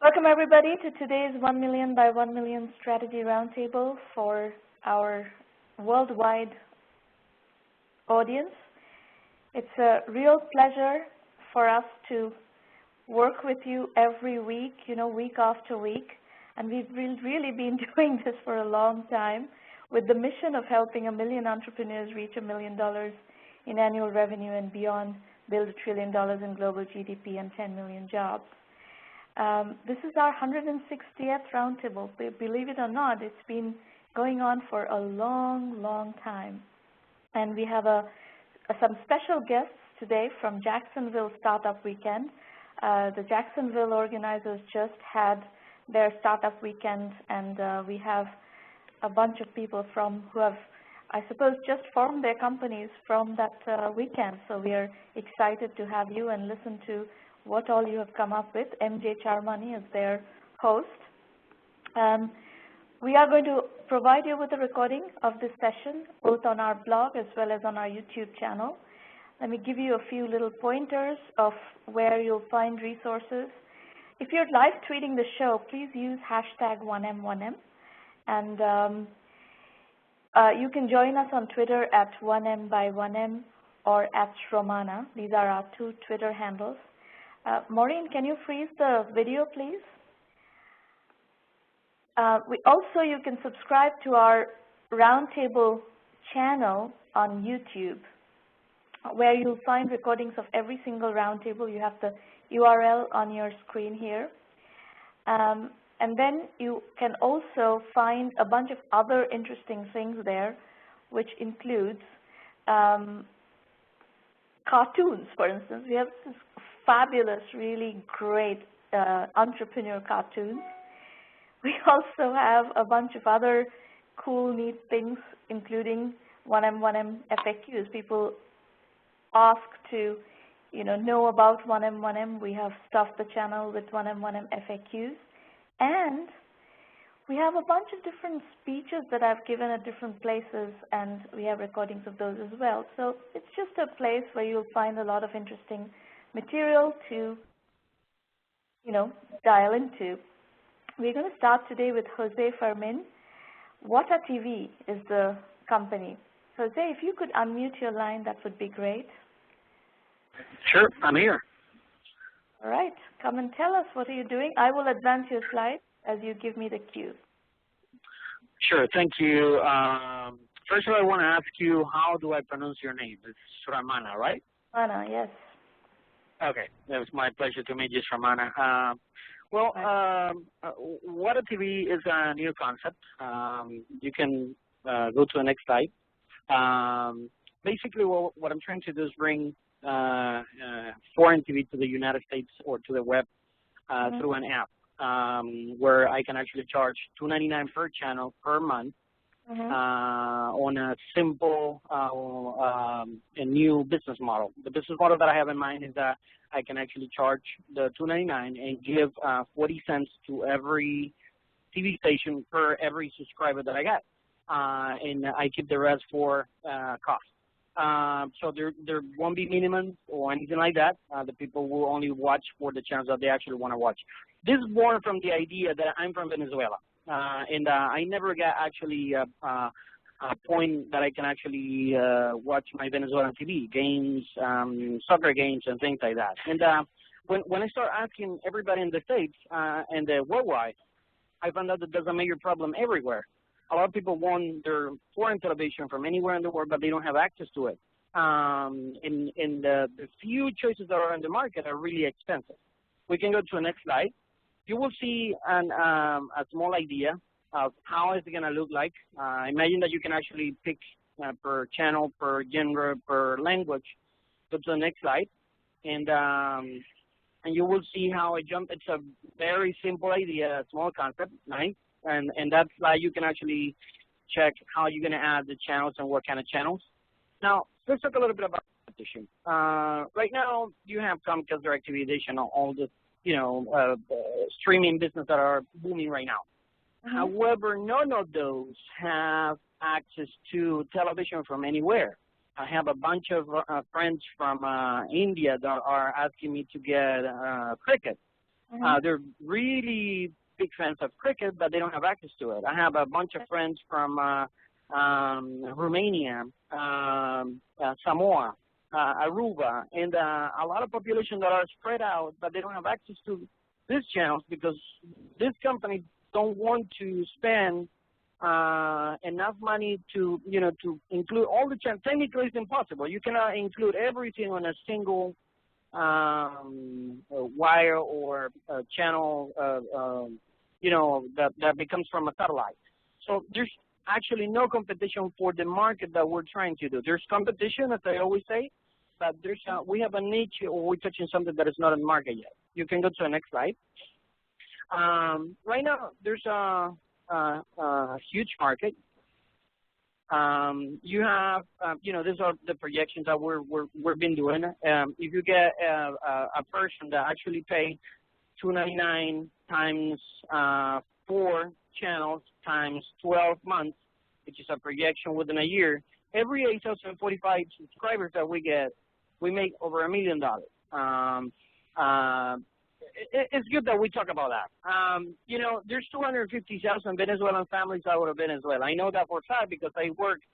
Welcome everybody to today's 1 Million by 1 Million Strategy Roundtable for our worldwide audience. It's a real pleasure for us to work with you every week, week after week. And we've really been doing this for a long time with the mission of helping 1 million entrepreneurs reach $1 million in annual revenue and beyond, build $1 trillion in global GDP and 10 million jobs. This is our 160th roundtable. Believe it or not, it's been going on for a long time. And we have some special guests today from Jacksonville Startup Weekend. The Jacksonville organizers just had their Startup Weekend, and we have a bunch of people who have, I suppose, just formed their companies from that weekend. So we are excited to have you and listen to what all you have come up with. MJ Charmani is their host. We are going to provide you with a recording of this session, both on our blog as well as on our YouTube channel. Let me give you a few little pointers of where you'll find resources. If you're live tweeting the show, please use hashtag 1M1M. And you can join us on Twitter at 1M by 1M or at Sramana. These are our two Twitter handles. Maureen, can you freeze the video, please? You can subscribe to our Roundtable channel on YouTube, where you'll find recordings of every single roundtable. You have the URL on your screen here. And then you can also find a bunch of other interesting things there, which includes cartoons, for instance. We have this fabulous, really great entrepreneur cartoons. We also have a bunch of other cool, neat things, including 1M1M FAQs. People ask to, know about 1M1M. We have stuffed the channel with 1M1M FAQs. And we have a bunch of different speeches that I've given at different places, and we have recordings of those as well. So it's just a place where you'll find a lot of interesting material to, dial into. We're going to start today with Jose Fermin. Wata TV is the company. Jose, if you could unmute your line, that would be great. Sure, I'm here. All right, come and tell us, what are you doing? I will advance your slides as you give me the cue. Sure, thank you. First of all, I want to ask you, how do I pronounce your name? It's Sramana, right? Sramana, yes. Okay, it was my pleasure to meet you, Sramana. Wata TV is a new concept. You can go to the next slide. Basically, what I'm trying to do is bring foreign TV to the United States or to the web through an app where I can actually charge $2.99 per channel per month on a simple a new business model. The business model that I have in mind is that I can actually charge the $2.99 and give 40 cents to every TV station per every subscriber that I get, and I keep the rest for cost. So there won't be minimums or anything like that. The people will only watch for the channels that they actually want to watch. This is born from the idea that I'm from Venezuela, and I never got actually a point that I can actually watch my Venezuelan TV, games, soccer games, and things like that. And when I start asking everybody in the States and worldwide, I found out that there's a major problem everywhere. A lot of people want their foreign television from anywhere in the world, but they don't have access to it. And the few choices that are on the market are really expensive. We can go to the next slide. You will see a small idea of how it's going to look like. Imagine that you can actually pick per channel, per genre, per language. Go to the next slide. And you will see how I jump. It's a very simple idea, a small concept, right? And that's like you can actually check how you're going to add the channels and what kind of channels. Now, let's talk a little bit about competition. Right now, you have Comcast, DirecTV, Dish, and all the streaming business that are booming right now. However, none of those have access to television from anywhere. I have a bunch of friends from India that are asking me to get cricket. They're really big fans of cricket, but they don't have access to it. I have a bunch of friends from Romania, Samoa, Aruba, and a lot of population that are spread out, but they don't have access to these channels because these companies don't want to spend enough money to, to include all the channels. Technically, it's impossible. You cannot include everything on a single wire or channel, that becomes from a satellite. So there's actually no competition for the market that we're trying to do. There's competition, as I always say, but we have a niche, or we're touching something that is not in the market yet. You can go to the next slide. Right now, there's a huge market. You have, these are the projections that we've been doing. If you get a person that actually paid $2.99 times 4 channels times 12 months, which is a projection within a year, every 8,045 subscribers that we get, we make over $1 million. It's good that we talk about that. There's 250,000 Venezuelan families out of Venezuela. I know that for a fact because I worked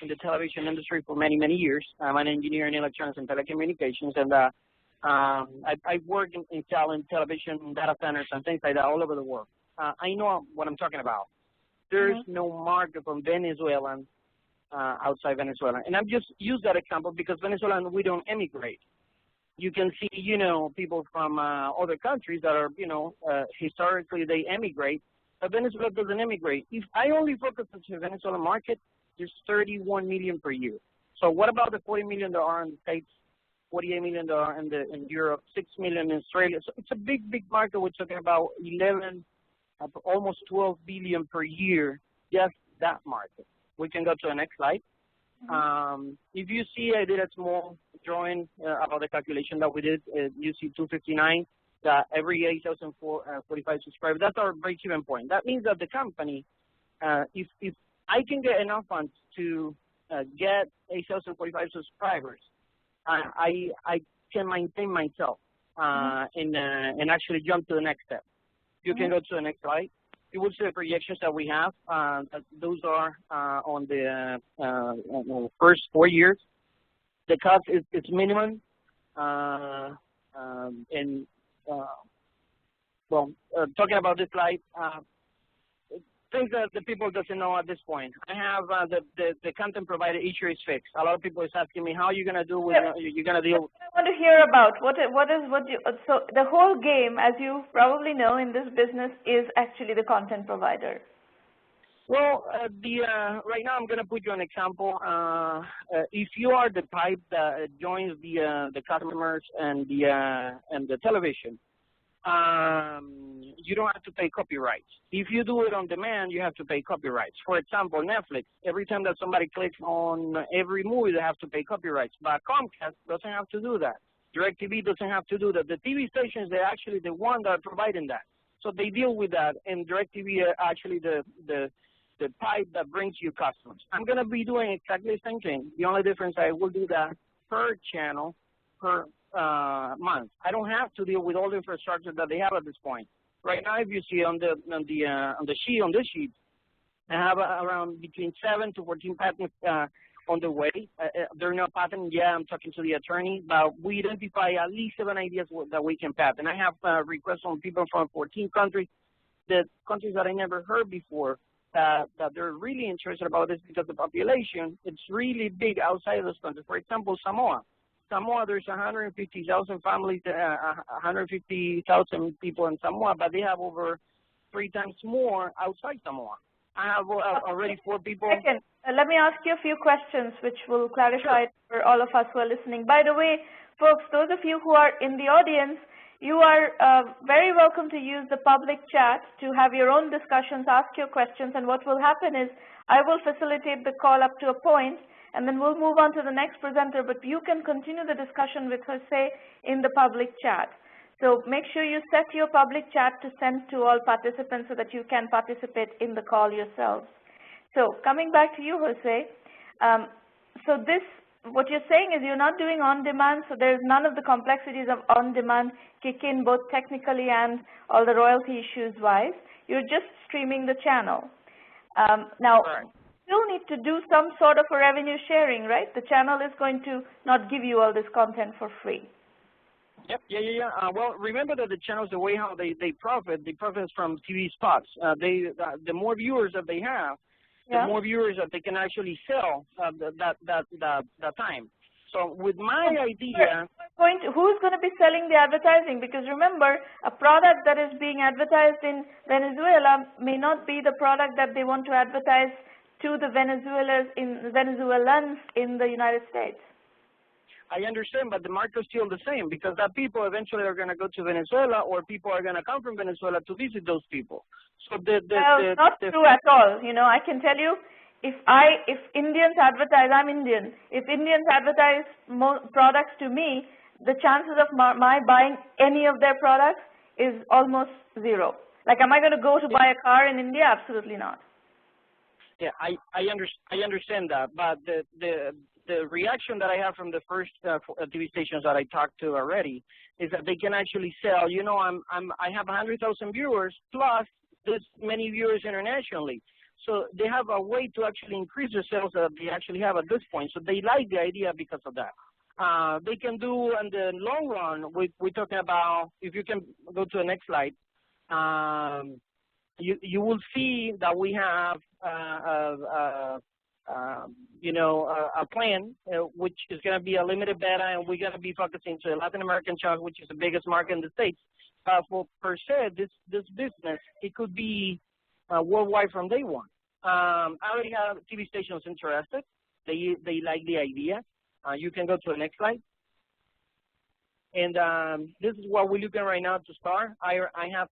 in the television industry for many, many years. I'm an engineer in electronics and telecommunications, and I work in television, data centers, and things like that all over the world. I know what I'm talking about. There's no market from Venezuelan outside Venezuela. And I've just used that example because Venezuelan, we don't emigrate. You can see, people from other countries that are, historically they emigrate, but Venezuela doesn't emigrate. If I only focus on the Venezuelan market, there's 31 million per year. So what about the 40 million that are in the States, 48 million that are in Europe, 6 million in Australia? So it's a big, big market. We're talking about 11, almost 12 billion per year, just that market. We can go to the next slide. If you see, I did a small drawing about the calculation that we did. You see 259, that every 8,045 subscribers, that's our break-even point. That means that the company, if I can get enough funds to get 8,045 subscribers, I can maintain myself and actually jump to the next step. You can go to the next slide. You will see the projections that we have. Those are on the first 4 years. The cost is minimum. Talking about this slide, things that the people doesn't know at this point. I have the content provider issue is fixed. A lot of people is asking me, how are you going to do with, you're going to deal with. I want to hear about so the whole game, as you probably know in this business, is actually the content provider. Well, right now I'm going to put you an example. If you are the type that joins the customers and the television, you don't have to pay copyrights. If you do it on demand, you have to pay copyrights. For example, Netflix, every time that somebody clicks on every movie, they have to pay copyrights. But Comcast doesn't have to do that. DirecTV doesn't have to do that. The TV stations, they're actually the one that are providing that. So they deal with that, and DirecTV are actually the pipe that brings you customers. I'm going to be doing exactly the same thing. The only difference, I will do that per channel, per month. I don't have to deal with all the infrastructure that they have at this point. Right now, if you see on this sheet, I have around between 7 to 14 patents on the way. They're not patent. Yeah, I'm talking to the attorney, but we identify at least 7 ideas that we can patent. I have requests from people from 14 countries, countries that I never heard before, that they're really interested about this because the population, it's really big outside of those countries. For example, Samoa. There's 150,000 families, 150,000 people in Samoa, but they have over 3 times more outside Samoa. I have already 4 people. Second, let me ask you a few questions which will clarify it for all of us who are listening. By the way, folks, those of you who are in the audience, you are very welcome to use the public chat to have your own discussions, ask your questions, and what will happen is I will facilitate the call up to a point, and then we'll move on to the next presenter, but you can continue the discussion with Jose in the public chat. So make sure you set your public chat to send to all participants so that you can participate in the call yourselves. So coming back to you, Jose, so this what you're saying is you're not doing on-demand, so there's none of the complexities of on-demand kick in, both technically and all the royalty issues-wise. You're just streaming the channel. Now, you still need to do some sort of a revenue sharing, right? The channel is going to not give you all this content for free. Yep, well, remember that the channels, the way how they profit from TV spots. The more viewers that they have, the more viewers that they can actually sell that time. So with my idea, who's going to be selling the advertising? Because remember, a product that is being advertised in Venezuela may not be the product that they want to advertise to the Venezuelans in the United States. I understand, but the market is still the same, because that people eventually are going to go to Venezuela, or people are going to come from Venezuela to visit those people. So not true at all. You know, I can tell you, if Indians advertise, I'm Indian. If Indians advertise products to me, the chances of my buying any of their products is almost zero. Like, am I going to go to buy a car in India? Absolutely not. Yeah, I understand that, but the reaction that I have from the first TV stations that I talked to already is that they can actually sell. You know, I have 100,000 viewers plus this many viewers internationally, so they have a way to actually increase their sales that they actually have at this point. So they like the idea because of that. They can do in the long run. We're talking about, if you can go to the next slide. You will see that we have a plan which is going to be a limited beta, and we're going to be focusing to the Latin American chunk, which is the biggest market in the States. For per se, this business, it could be worldwide from day one. I already have TV stations interested. They like the idea. You can go to the next slide. And this is what we're looking right now to start. I have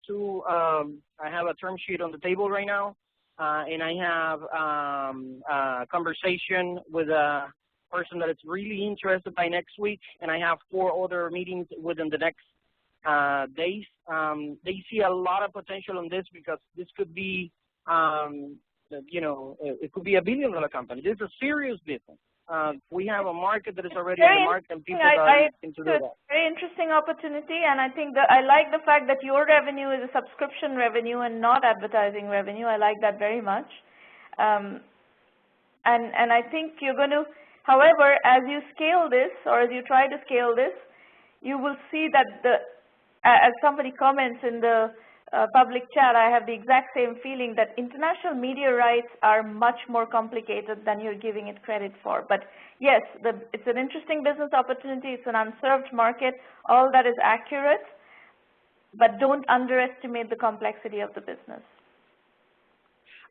a term sheet on the table right now. And I have a conversation with a person that is really interested by next week, and I have 4 other meetings within the next days. They see a lot of potential in this, because this could be, it could be $1 billion company. This is a serious business. We have a market that is already in the market, and people are looking to do that. Very interesting opportunity, and I think that I like the fact that your revenue is a subscription revenue and not advertising revenue. I like that very much. And I think you're going to, however, as you scale this, or as you try to scale this, you will see that as somebody comments in the public chat, I have the exact same feeling that international media rights are much more complicated than you're giving it credit for. But yes, it's an interesting business opportunity. It's an unserved market. All that is accurate, but don't underestimate the complexity of the business.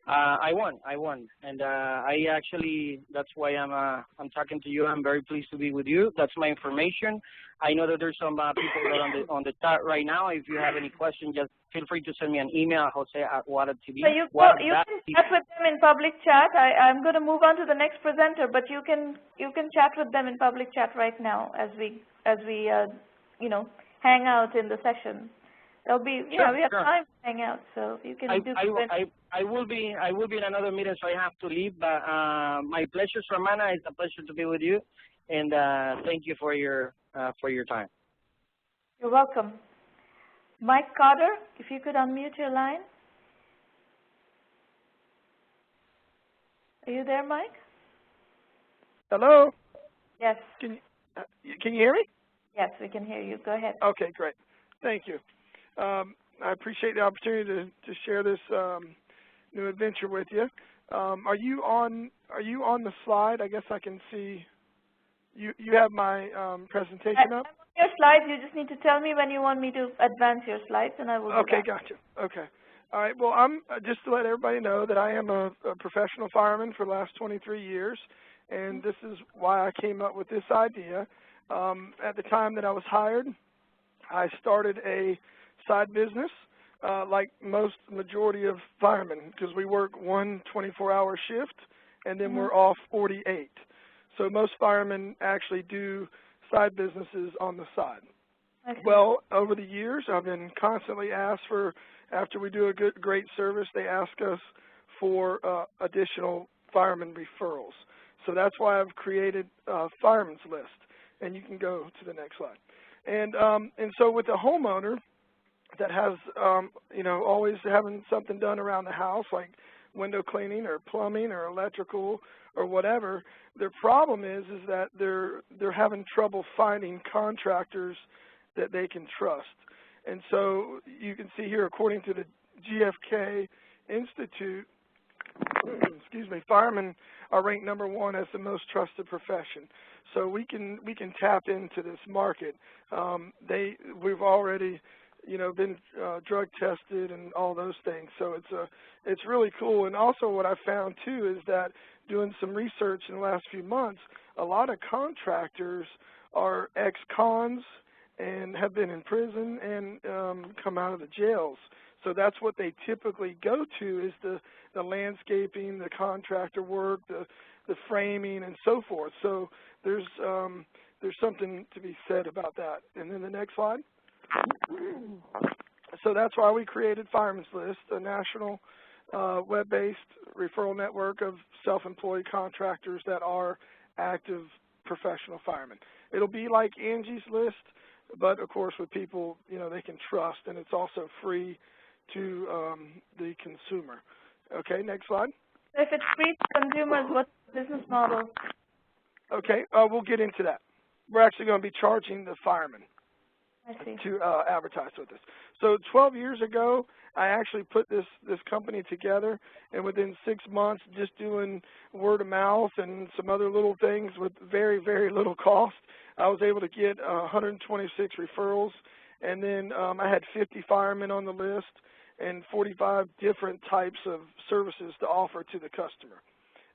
I won, and I actually, that's why I'm talking to you. I'm very pleased to be with you. That's my information. I know that there's some people that are on the chat right now. If you have any questions, just feel free to send me an email, Jose@WADA.tv. So you can chat with them in public chat. I'm going to move on to the next presenter, but you can chat with them in public chat right now as we hang out in the session. There'll be, we have time to hang out, so you can do it. I will be in another meeting, so I have to leave. But my pleasure, Sramana. It's a pleasure to be with you, and thank you for your time. You're welcome. Mike Carter, if you could unmute your line. Are you there, Mike? Hello. Yes. Can you hear me? Yes, we can hear you. Go ahead. Okay, great. Thank you. I appreciate the opportunity to share this new adventure with you. Are you on the slide? I guess I can see you have my presentation up. I'm on your slides. You just need to tell me when you want me to advance your slides, and I will do that. Okay, gotcha. Okay. All right. Well, I'm just to let everybody know that I am a professional fireman for the last 23 years, and this is why I came up with this idea. At the time that I was hired, I started a side business, like majority of firemen, because we work one 24-hour shift, and then we're off 48. So most firemen actually do side businesses on the side. Okay. Well, over the years, I've been constantly asked for, after we do a great service, they ask us for additional fireman referrals. So that's why I've created Fireman's List. And you can go to the next slide. And so with a homeowner that has, always having something done around the house, like window cleaning or plumbing or electrical or whatever, their problem is that they're having trouble finding contractors that they can trust. And so you can see here, according to the GFK Institute, firemen are ranked #1 as the most trusted profession. So we can tap into this market. We've already, been drug tested and all those things. So it's really cool. And also what I found too is that doing some research in the last few months, a lot of contractors are ex-cons and have been in prison and come out of the jails. So that's what they typically go to, is the landscaping, the contractor work, the framing, and so forth. So there's something to be said about that. And then the next slide. So that's why we created Fireman's List, a national web-based referral network of self-employed contractors that are active professional firemen. It'll be like Angie's List, but of course with people they can trust, and it's also free to the consumer. Okay, next slide. If it's free to consumers, what's the business model? Okay, we'll get into that. We're actually going to be charging the firemen to advertise with us. So 12 years ago, I actually put this company together, and within 6 months, just doing word of mouth and some other little things with very, very little cost, I was able to get 126 referrals, and then I had 50 firemen on the list and 45 different types of services to offer to the customer.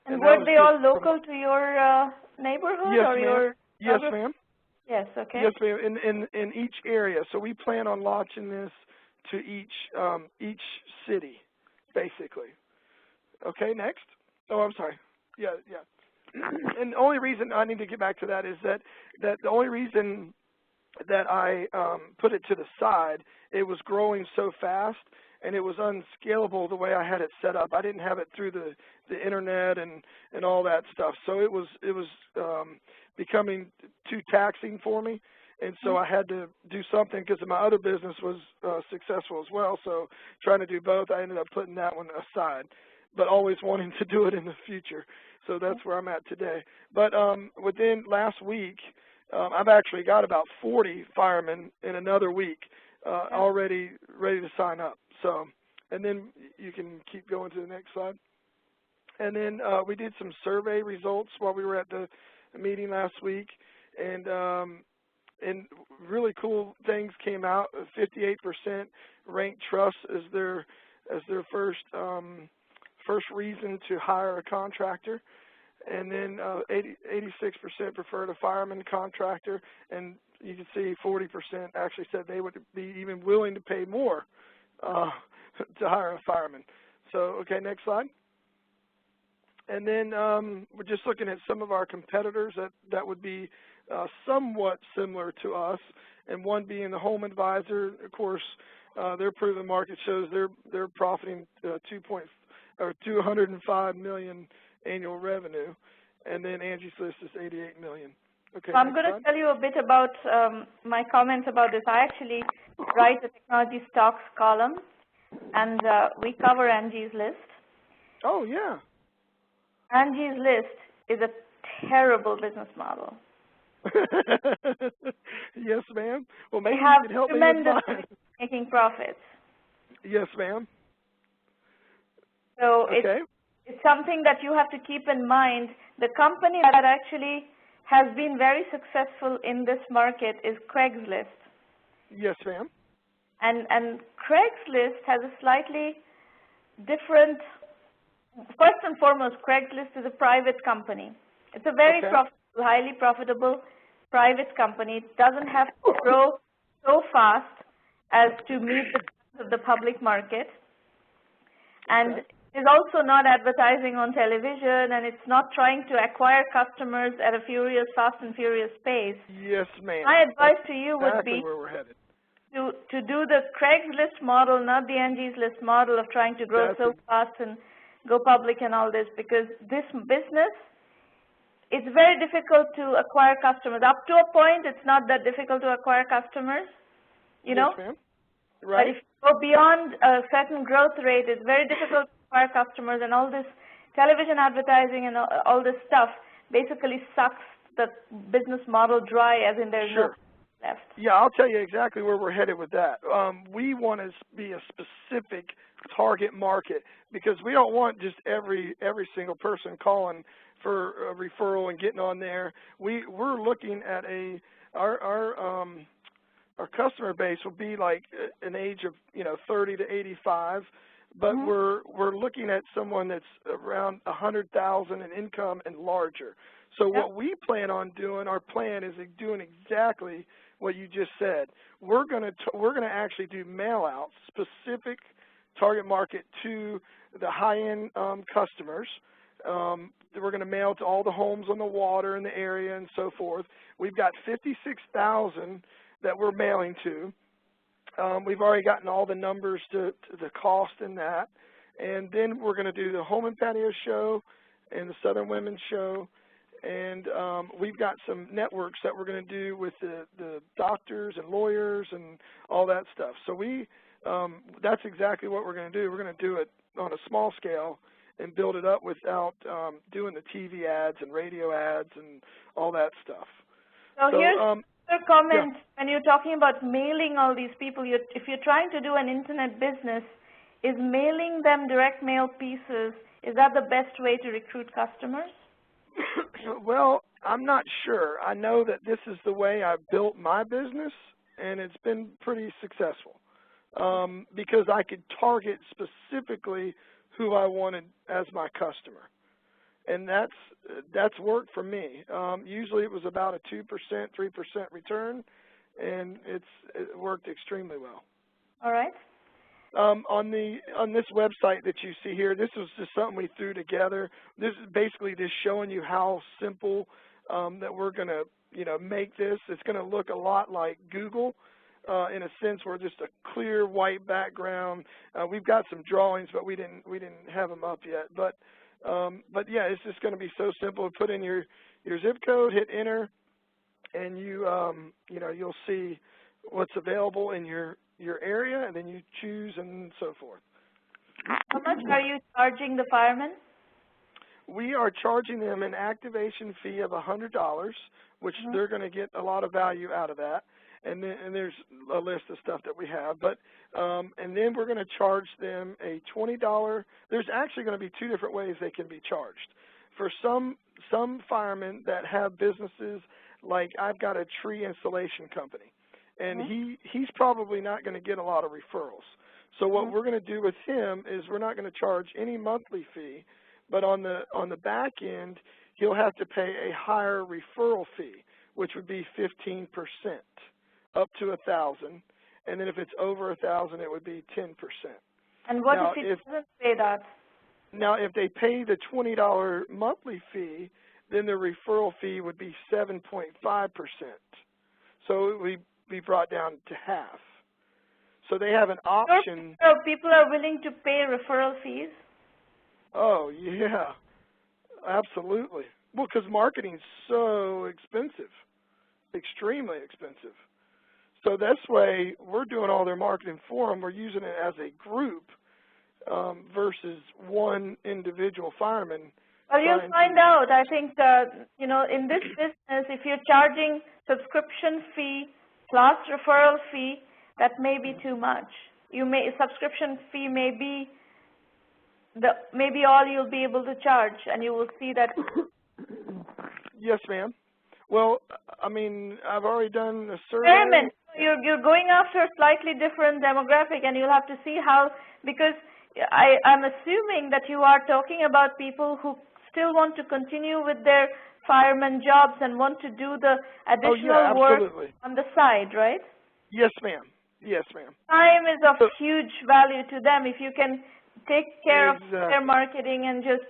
And were they all local to your neighborhood? Yes, or your? Yes, ma'am. Yes, okay. Yes, ma'am. In each area. So we plan on launching this to each city, basically. Okay, next. Oh, I'm sorry. Yeah. And the only reason I need to get back to that is that the only reason that I put it to the side, it was growing so fast, and it was unscalable the way I had it set up. I didn't have it through the internet and all that stuff. So it was becoming too taxing for me, and so I had to do something, because my other business was successful as well. So trying to do both, I ended up putting that one aside, but always wanting to do it in the future. So that's where I'm at today. But within last week, I've actually got about 40 firemen in another week already ready to sign up. So, and then you can keep going to the next slide. And then we did some survey results while we were at the meeting last week, and really cool things came out. 58% ranked trust as their first reason to hire a contractor, and then 86% preferred a fireman contractor, and you can see 40% actually said they would be even willing to pay more to hire a fireman. So, okay, next slide. And then we're just looking at some of our competitors that would be somewhat similar to us, and one being the Home Advisor. Of course, their proven market shows they're profiting 205 million annual revenue, and then Angie's List is 88 million. Okay. So I'm going to tell you a bit about my comments about this. I actually write a technology stocks column, and we cover Angie's List. Oh, yeah. Angie's List is a terrible business model. Yes, ma'am. Well, maybe you can help me with tremendous mine. Making profits. Yes, ma'am. So okay. It's something that you have to keep in mind. The company that actually has been very successful in this market is Craigslist. Yes, ma'am. And Craigslist has a slightly different. First and foremost, Craigslist is a private company. It's a very profitable, highly profitable private company. It doesn't have to grow so fast as to meet the needs of the public market. And it's also not advertising on television, and it's not trying to acquire customers at a fast and furious pace. Yes, ma'am. My advice to you would be where we're headed. To do the Craigslist model, not the Angie's List model of trying to grow so fast and go public and all this, because this business it's very difficult to acquire customers. Up to a point, it's not that difficult to acquire customers, you know? Yes, ma'am. Right. But if you go beyond a certain growth rate, it's very difficult to acquire customers, and all this television advertising and all this stuff basically sucks the business model dry, as in there's no left. Yeah, I'll tell you exactly where we're headed with that. We want to be a specific target market, because we don't want just every single person calling for a referral and getting on there. We're looking at our customer base will be like an age of 30 to 85, but we're looking at someone that's around 100,000 in income and larger. So what we plan on doing, our plan is doing exactly what you just said. We're gonna actually do mail outs, specific target market to the high-end customers. We're going to mail to all the homes on the water in the area and so forth. We've got 56,000 that we're mailing to. We've already gotten all the numbers to the cost in that. And then we're going to do the Home and Patio Show and the Southern Women's Show. And we've got some networks that we're going to do with the doctors and lawyers and all that stuff. So that's exactly what we're going to do. We're going to do it on a small scale and build it up without doing the TV ads and radio ads and all that stuff. So here's a comment. When you're talking about mailing all these people, if you're trying to do an internet business, is mailing them direct mail pieces, is that the best way to recruit customers? Well, I'm not sure. I know that this is the way I built my business, and it's been pretty successful because I could target specifically who I wanted as my customer, and that's worked for me. Usually it was about a 2%, 3% return, and it worked extremely well. All right. On this website that you see here, this was just something we threw together. This is basically just showing you how simple that we're going to make this. It's going to look a lot like Google. In a sense, we're just a clear white background. We've got some drawings, but we didn't have them up yet. But yeah, it's just going to be so simple. Put in your zip code, hit enter, and you'll see what's available in your area, and then you choose and so forth. How much are you charging the firemen? We are charging them an activation fee of $100, which they're going to get a lot of value out of that. And there's a list of stuff that we have, but and then we're going to charge them a $20. There's actually going to be two different ways they can be charged. For some firemen that have businesses, like I've got a tree installation company, and he's probably not going to get a lot of referrals. So what we're going to do with him is we're not going to charge any monthly fee, but on the back end, he'll have to pay a higher referral fee, which would be 15%. Up to 1,000, and then if it's over 1,000, it would be 10%. And what if he doesn't pay that? Now, if they pay the $20 monthly fee, then the referral fee would be 7.5%. So it would be brought down to half. So they have an option. So people are willing to pay referral fees? Oh, yeah, absolutely. Well, because marketing's so expensive, extremely expensive. So this way, we're doing all their marketing for them. We're using it as a group versus one individual fireman. Well, you'll find out. I think, in this business, if you're charging subscription fee plus referral fee, that may be too much. Subscription fee may be all you'll be able to charge, and you will see that. Yes, ma'am. Well, I mean, I've already done a survey. Experiment. You're going after a slightly different demographic, and you'll have to see how, because I'm assuming that you are talking about people who still want to continue with their fireman jobs and want to do the additional work on the side, right? Yes, ma'am. Yes, ma'am. Time is of huge value to them. If you can take care of their marketing and just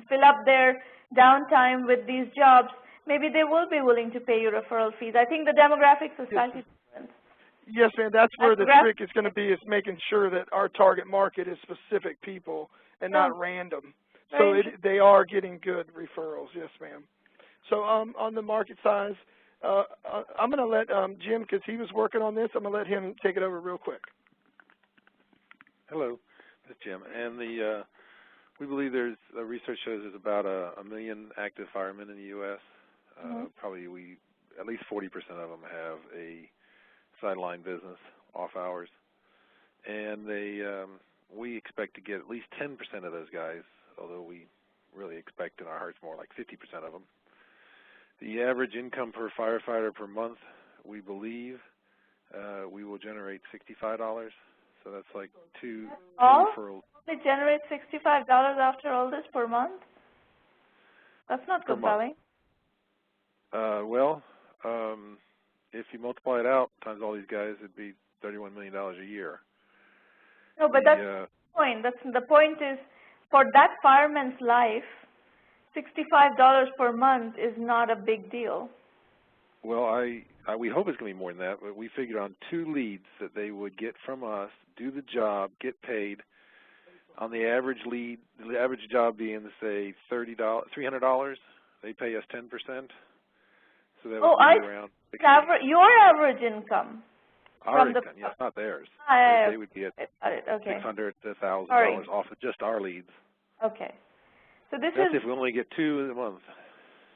fill up their downtime with these jobs, maybe they will be willing to pay you referral fees. I think the demographics are slightly different. Yes, ma'am. That's where the trick is going to be, is making sure that our target market is specific people and not random. So they are getting good referrals. Yes, ma'am. So on the market size, I'm going to let Jim, because he was working on this, I'm going to let him take it over real quick. Hello, this is Jim. And we believe research shows there's about a million active firemen in the U.S. Probably at least 40% of them have a sideline business off hours. And we expect to get at least 10% of those guys, although we really expect in our hearts more like 50% of them. The average income per firefighter per month, we believe we will generate $65. So that's like two referrals. They generate $65 after all this per month? That's not compelling. Well, if you multiply it out times all these guys, it'd be $31 million a year. No, but that's the point. The point is, for that fireman's life, $65 per month is not a big deal. Well, we hope it's going to be more than that, but we figured on 2 leads that they would get from us, do the job, get paid. On the average lead, the average job being, say, $300, they pay us 10%. So that would be around your average income. Our income, yes, not theirs. They would be at $600 to $1,000 off of just our leads. Okay. So that's if we only get 2 a month.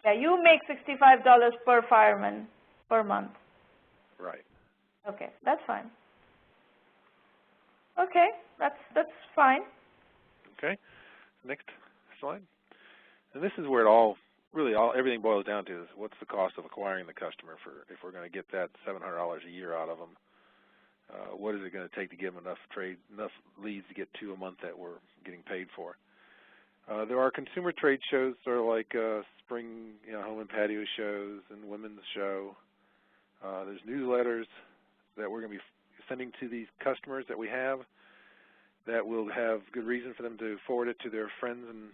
Yeah, you make $65 per fireman per month. Right. Okay, that's fine. Okay, that's fine. Okay. Next slide. And this is where everything boils down to is what's the cost of acquiring the customer if we're going to get that $700 a year out of them. What is it going to take to give them enough leads to get 2 a month that we're getting paid for? There are consumer trade shows, sort of like spring, home and patio shows and women's show. There's newsletters that we're going to be sending to these customers that we have that will have good reason for them to forward it to their friends, and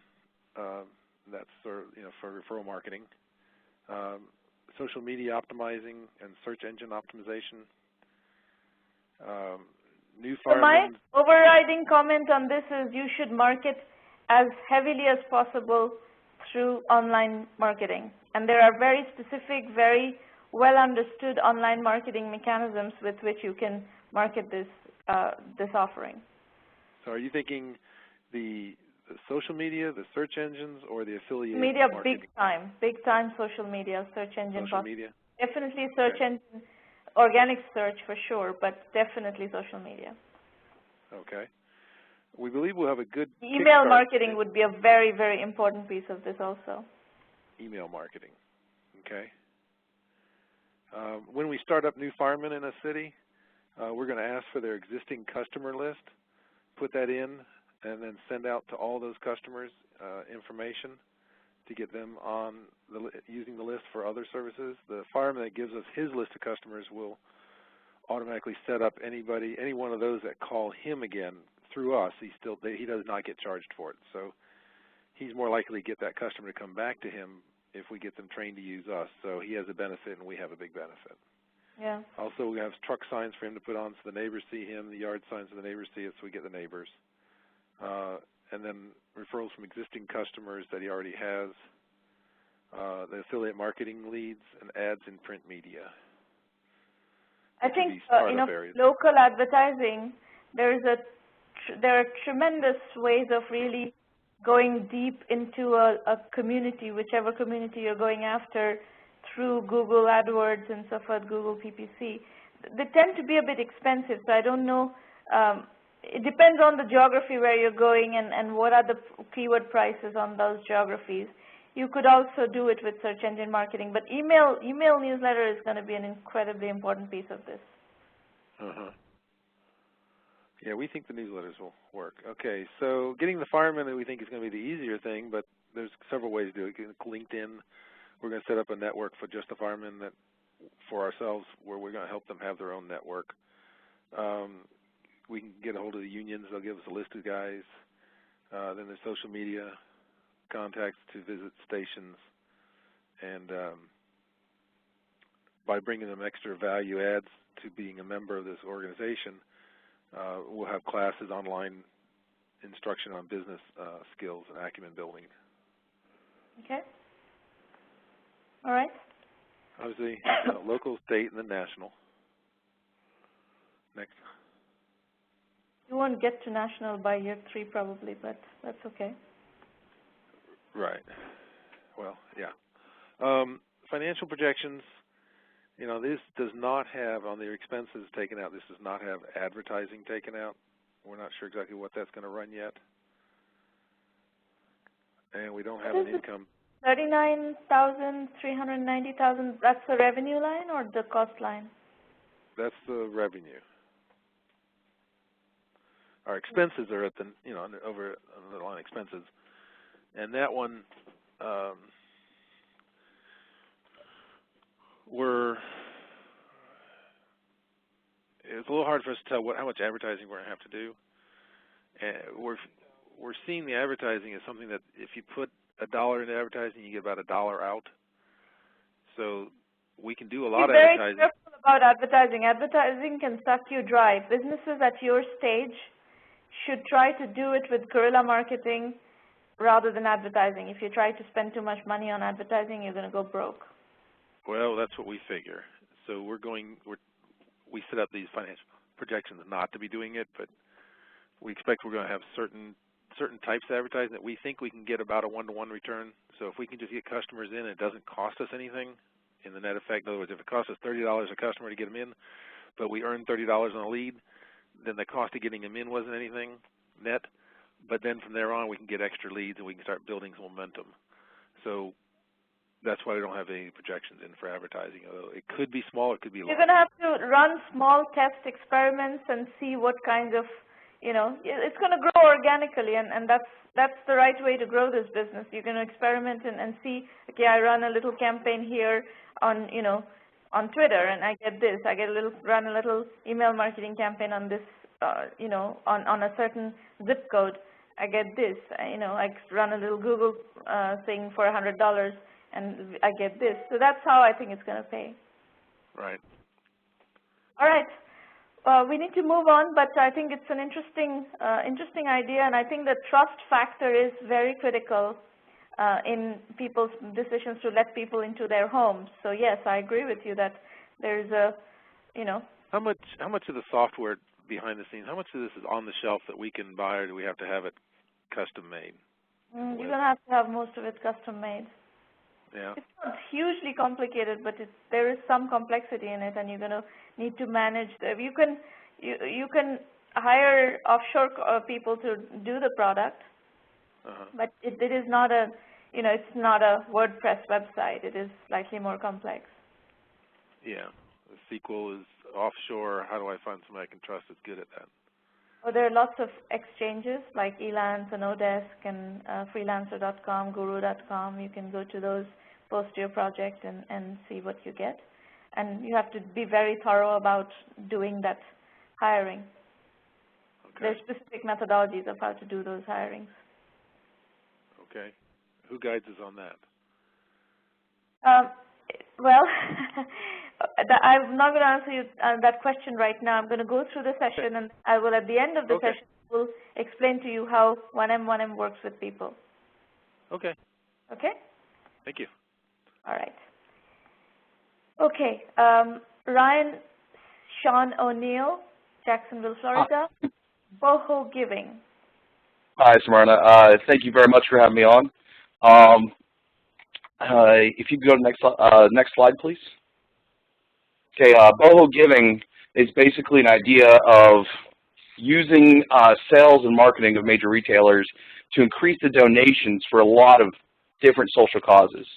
that's sort of, for referral marketing. Social media optimizing and search engine optimization. New firemen. So my overriding comment on this is you should market as heavily as possible through online marketing. And there are very specific, very well understood online marketing mechanisms with which you can market this offering. So are you thinking the social media, the search engines, or the affiliate media marketing? Big time social media, search engine. Social media? Definitely search engine, organic search for sure, but definitely social media. Okay. We believe we'll have a good email marketing would be a very, very important piece of this also. Email marketing, okay. When we start up new firemen in a city, we're going to ask for their existing customer list, put that in, and then send out to all those customers information to get them on using the list for other services. The fireman that gives us his list of customers will automatically set up any one of those that call him again through us. He does not get charged for it. So he's more likely to get that customer to come back to him if we get them trained to use us. So he has a benefit and we have a big benefit. Yeah. Also, we have truck signs for him to put on so the neighbors see him, the yard signs so the neighbors see it so we get the neighbors. And then referrals from existing customers that he already has, the affiliate marketing leads, and ads in print media. I think local advertising, there are tremendous ways of really going deep into a community, whichever community you're going after, through Google AdWords and so forth, Google PPC. They tend to be a bit expensive, so I don't know. It depends on the geography where you're going and what are the keyword prices on those geographies. You could also do it with search engine marketing, but email newsletter is going to be an incredibly important piece of this. Yeah, we think the newsletters will work. Okay, so getting the firemen we think is going to be the easier thing, but there's several ways to do it. LinkedIn, we're going to set up a network for just the firemen for ourselves where we're going to help them have their own network. We can get a hold of the unions. They'll give us a list of guys. Then there's social media contacts to visit stations. And by bringing them extra value adds to being a member of this organization, we'll have classes, online instruction on business skills and acumen building. Okay. All right. Obviously, local, state, and then national. Next. You won't get to national by year 3 probably, but that's okay. Right. Well, yeah. Financial projections. This does not have, on the expenses taken out, this does not have advertising taken out. We're not sure exactly what that's going to run yet. And we don't have an income. 39,000, 390,000, that's the revenue line or the cost line? That's the revenue. Our expenses are at the, over on the line expenses. And that one, it's a little hard for us to tell how much advertising we're going to have to do. And we're seeing the advertising as something that if you put $1 into advertising, you get about $1 out. So we can do a lot of advertising. Be very careful about advertising. Advertising can suck you dry. Businesses at your stage should try to do it with guerrilla marketing rather than advertising. If you try to spend too much money on advertising, you're going to go broke. Well, that's what we figure. So we set up these financial projections not to be doing it, but we expect we're going to have certain types of advertising that we think we can get about a 1-to-1 return. So if we can just get customers in, it doesn't cost us anything in the net effect. In other words, if it costs us $30 a customer to get them in, but we earn $30 on a lead, then the cost of getting them in wasn't anything net. But then from there on, we can get extra leads and we can start building some momentum. So that's why we don't have any projections in for advertising. Although it could be small, it could be large. You're going to have to run small test experiments and see what kind of, it's going to grow organically, and that's the right way to grow this business. You're going to experiment and see, okay, I run a little campaign here on, on Twitter, and I get this. I run a little email marketing campaign on this, on a certain zip code. I get this. I run a little Google thing for $100, and I get this. So that's how I think it's going to pay. Right. All right. We need to move on, but I think it's an interesting idea, and I think the trust factor is very critical in people's decisions to let people into their homes. So yes, I agree with you that there's a, How much of the software behind the scenes, how much of this is on the shelf that we can buy, or do we have to have it custom made? You're going to have to have most of it custom made. Yeah. It's not hugely complicated, but there is some complexity in it, and you're going to need to manage. You can hire offshore people to do the product, but it is not a it's not a WordPress website. It is slightly more complex. Yeah, the SQL is offshore. How do I find somebody I can trust that's good at that? Well, there are lots of exchanges like Elance and Odesk and freelancer.com, guru.com. You can go to those, post your project, and see what you get. And you have to be very thorough about doing that hiring. Okay. There are specific methodologies of how to do those hirings. Okay. Who guides us on that? Well, I'm not going to answer you that question right now. I'm going to go through the session, and I will, at the end of the session, will explain to you how 1M works with people. Okay. Okay? Thank you. All right. Okay. Ryan Sean O'Neill, Jacksonville, Florida. Boho Giving. Hi, Sramana. Thank you very much for having me on. If you could go to the next slide, please. Okay, Boho Giving is basically an idea of using sales and marketing of major retailers to increase the donations for a lot of different social causes.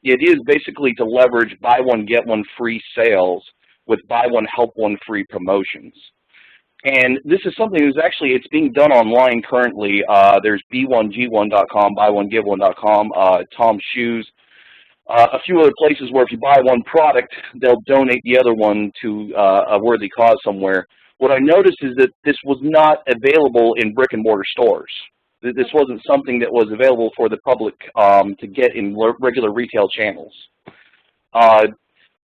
It is basically to leverage buy one, get one free sales with buy one, help one free promotions. And this is something that's actually, it's being done online currently. There's b1g1.com, buy1give1.com, Tom's Shoes, a few other places where if you buy one product, they'll donate the other one to a worthy cause somewhere. What I noticed is that this was not available in brick and mortar stores. This wasn't something that was available for the public to get in regular retail channels.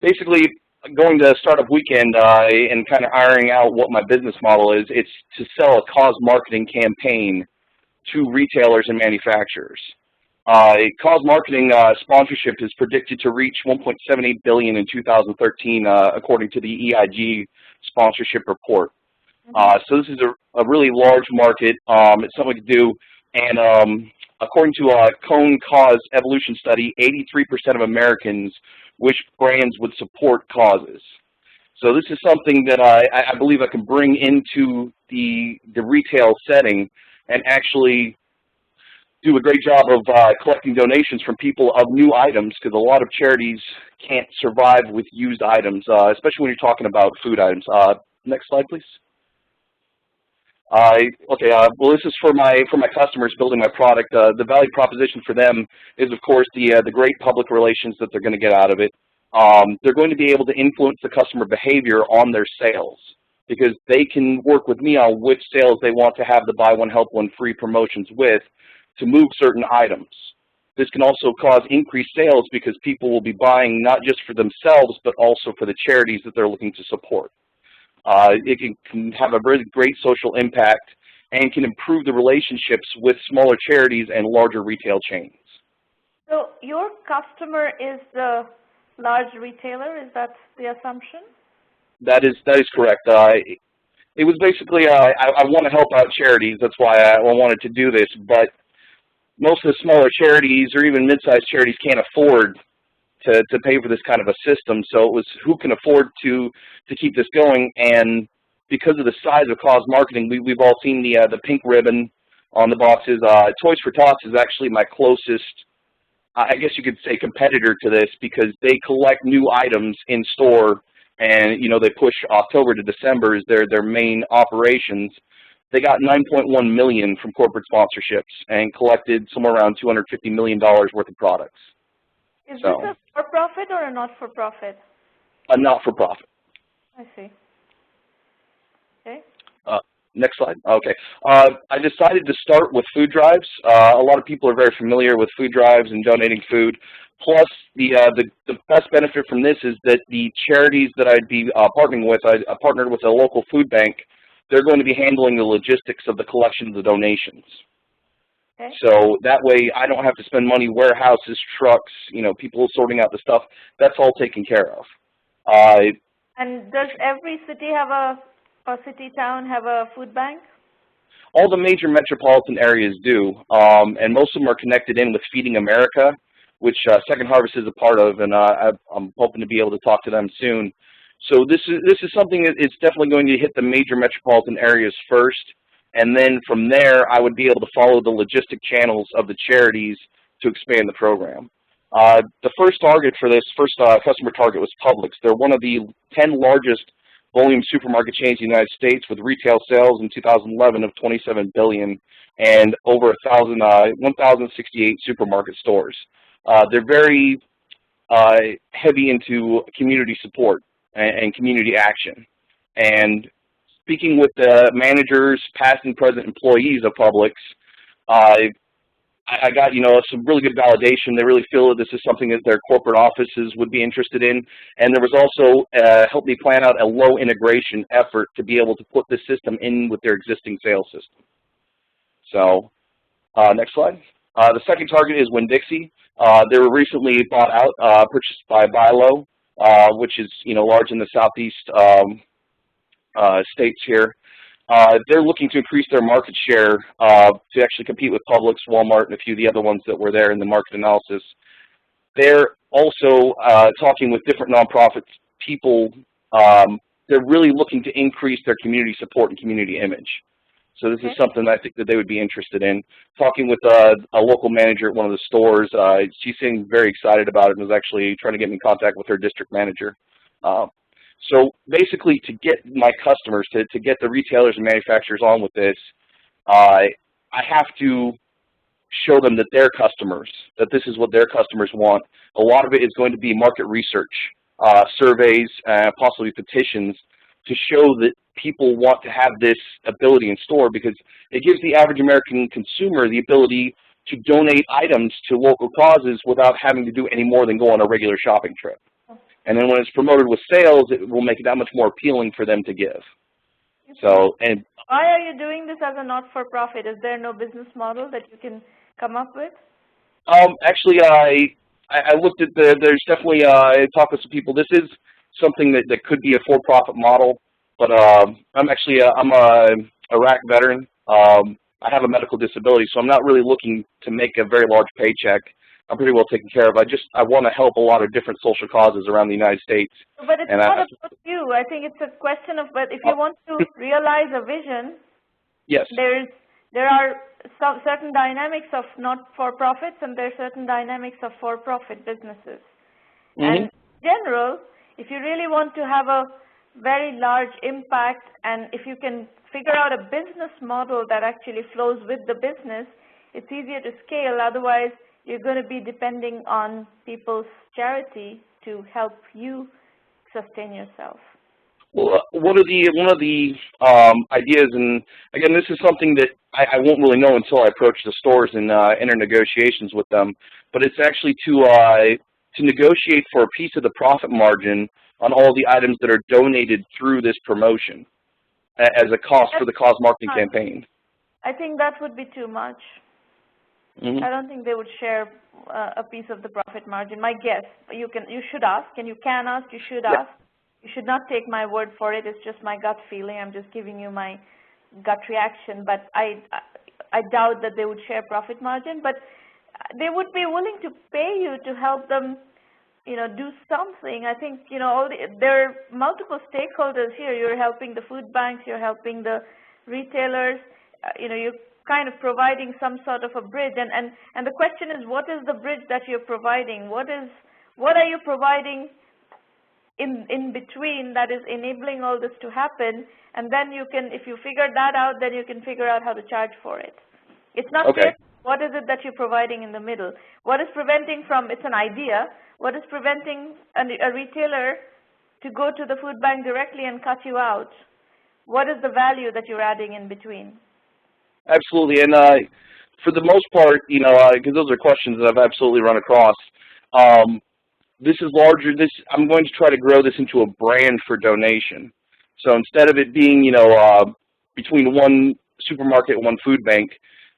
Basically, going to Startup Weekend and kind of ironing out what my business model is, it's to sell a cause marketing campaign to retailers and manufacturers. Cause marketing sponsorship is predicted to reach 1.78 billion in 2013, according to the EIG sponsorship report. So this is a really large market. It's something to do, and according to a Cone Cause Evolution study, 83% of Americans wish brands would support causes. So this is something that I believe I can bring into the retail setting and actually do a great job of collecting donations from people of new items, because a lot of charities can't survive with used items, especially when you're talking about food items. Next slide, please. Well, this is for my customers building my product. The value proposition for them is, of course, the great public relations that they're going to get out of it. They're going to be able to influence the customer behavior on their sales, because they can work with me on which sales they want to have the buy one, help one free promotions with to move certain items. This can also cause increased sales because people will be buying not just for themselves, but also for the charities that they're looking to support. It can have a really great social impact and can improve the relationships with smaller charities and larger retail chains. So your customer is the large retailer, is that the assumption? That is correct. It was basically, I want to help out charities, that's why I wanted to do this, but most of the smaller charities or even mid-sized charities can't afford to pay for this kind of a system, so it was who can afford to keep this going. And because of the size of cause marketing, we've all seen the pink ribbon on the boxes. Toys for Tots is actually my closest, I guess you could say, competitor to this, because they collect new items in store, and they push October to December as their main operations. They got $9.1 million from corporate sponsorships and collected somewhere around $250 million worth of products. Is this a for-profit or a not-for-profit? A not-for-profit. I see. Okay. Next slide. Okay. I decided to start with food drives. A lot of people are very familiar with food drives and donating food. Plus, the best benefit from this is that the charities that I'd be partnering with, I partnered with a local food bank. They're going to be handling the logistics of the collection of the donations. Okay. So that way I don't have to spend money, warehouses, trucks, people sorting out the stuff. That's all taken care of. And does every city have or city, town have a food bank? All the major metropolitan areas do, and most of them are connected in with Feeding America, which Second Harvest is a part of, and I'm hoping to be able to talk to them soon. So this is something that is definitely going to hit the major metropolitan areas first, and then from there I would be able to follow the logistic channels of the charities to expand the program. The first target for this, customer target was Publix. They're one of the 10 largest volume supermarket chains in the United States, with retail sales in 2011 of $27 billion and over 1,068 supermarket stores. They're very heavy into community support and community action. And speaking with the managers, past and present employees of Publix, I got some really good validation. They really feel that this is something that their corporate offices would be interested in. And there was also helped me plan out a low integration effort to be able to put this system in with their existing sales system. So next slide. The second target is Winn-Dixie. They were recently bought out, purchased by Bilo, which is large in the southeast states here. They're looking to increase their market share to actually compete with Publix, Walmart, and a few of the other ones that were there in the market analysis. They're also talking with different nonprofits, people. They're really looking to increase their community support and community image. So this is something I think that they would be interested in. Talking with a local manager at one of the stores, she seemed very excited about it and was actually trying to get me in contact with her district manager. So basically, to get my customers, to get the retailers and manufacturers on with this, I have to show them that their customers, that this is what their customers want. A lot of it is going to be market research, surveys, possibly petitions, to show that people want to have this ability in store, because it gives the average American consumer the ability to donate items to local causes without having to do any more than go on a regular shopping trip. And then when it's promoted with sales, it will make it that much more appealing for them to give. So, and why are you doing this as a not-for-profit? Is there no business model that you can come up with? Actually, I looked at there's definitely, I talked with some people. This is something that could be a for-profit model, but I'm actually, I'm a Iraq veteran. I have a medical disability, so I'm not really looking to make a very large paycheck. I'm pretty well taken care of. I want to help a lot of different social causes around the United States. But it's not about you. I think it's a question of, but if you want to realize a vision, yes, there are some certain dynamics of not-for-profits and there are certain dynamics of for-profit businesses. And in general, if you really want to have a very large impact and if you can figure out a business model that actually flows with the business, it's easier to scale. Otherwise, you're going to be depending on people's charity to help you sustain yourself. Well, one of the ideas, and again, this is something that I won't really know until I approach the stores and enter negotiations with them. But it's actually to negotiate for a piece of the profit margin on all the items that are donated through this promotion as a cost for the cause marketing campaign. I think that would be too much. I don't think they would share a piece of the profit margin. My guess, you should ask, and you can ask, you should ask. You should not take my word for it. It's just my gut feeling. I'm just giving you my gut reaction. But I doubt that they would share profit margin. But they would be willing to pay you to help them, do something. I think, there are multiple stakeholders here. You're helping the food banks. You're helping the retailers. You're kind of providing some sort of a bridge. And the question is, what is the bridge that you're providing? What are you providing in between that is enabling all this to happen? And then you can, if you figure that out, then you can figure out how to charge for it. It's not clear what is it that you're providing in the middle. What is preventing from, it's an idea, what is preventing a retailer to go to the food bank directly and cut you out? What is the value that you're adding in between? Absolutely, and for the most part, because those are questions that I've absolutely run across. This is larger. I'm going to try to grow this into a brand for donation. So instead of it being, between one supermarket and one food bank,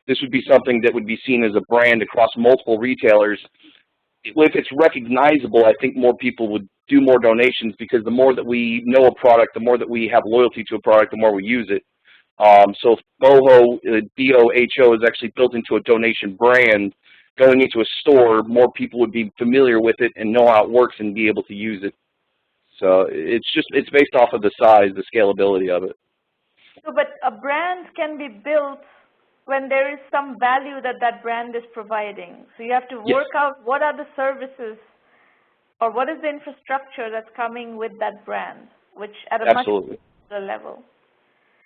this would be something that would be seen as a brand across multiple retailers. If it's recognizable, I think more people would do more donations because the more that we know a product, the more that we have loyalty to a product, the more we use it. So if BOHO, B-O-H-O, is actually built into a donation brand, going into a store, more people would be familiar with it and know how it works and be able to use it. So it's based off of the size, the scalability of it. So, but a brand can be built when there is some value that brand is providing. So you have to work out what are the services or what is the infrastructure that's coming with that brand, which at a much higher level.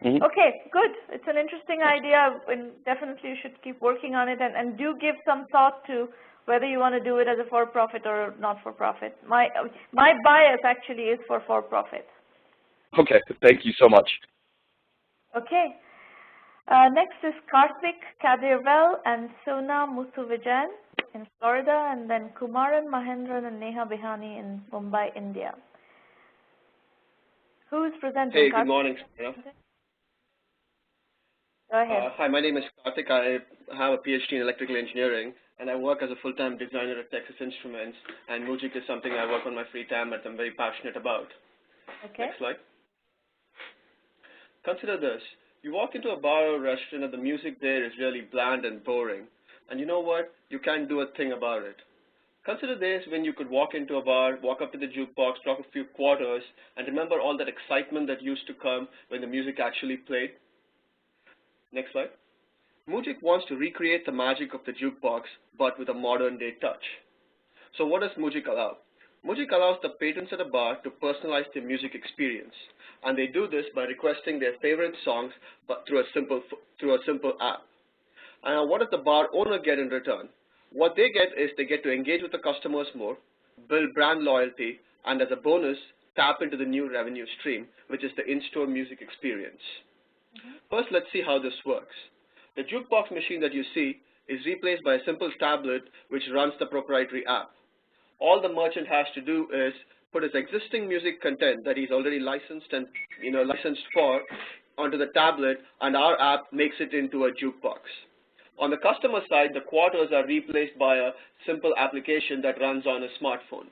Okay, good. It's an interesting idea, and definitely you should keep working on it, and do give some thought to whether you want to do it as a for-profit or not-for-profit. My bias actually is for-profit. Okay, thank you so much. Okay. Next is Karthik Kadirvel and Sona Musuvijan in Florida, and then Kumaran Mahendran and Neha Behani in Mumbai, India. Who is presenting? Hey, good morning. Go ahead. Hi, my name is Karthik. I have a PhD in electrical engineering, and I work as a full-time designer at Texas Instruments, and music is something I work on my free time that I'm very passionate about. Okay. Next slide. Consider this. You walk into a bar or restaurant and the music there is really bland and boring. And you know what? You can't do a thing about it. Consider this when you could walk into a bar, walk up to the jukebox, drop a few quarters, and remember all that excitement that used to come when the music actually played. Next slide. Mujik wants to recreate the magic of the jukebox, but with a modern-day touch. So what does Mujik allow? Mujik allows the patrons at a bar to personalize their music experience, and they do this by requesting their favorite songs but through a simple app. And what does the bar owner get in return? What they get is they get to engage with the customers more, build brand loyalty, and as a bonus, tap into the new revenue stream, which is the in-store music experience. First, let's see how this works. The jukebox machine that you see is replaced by a simple tablet which runs the proprietary app. All the merchant has to do is put his existing music content that he's already licensed and licensed for onto the tablet, and our app makes it into a jukebox. On the customer side, the quarters are replaced by a simple application that runs on a smartphone.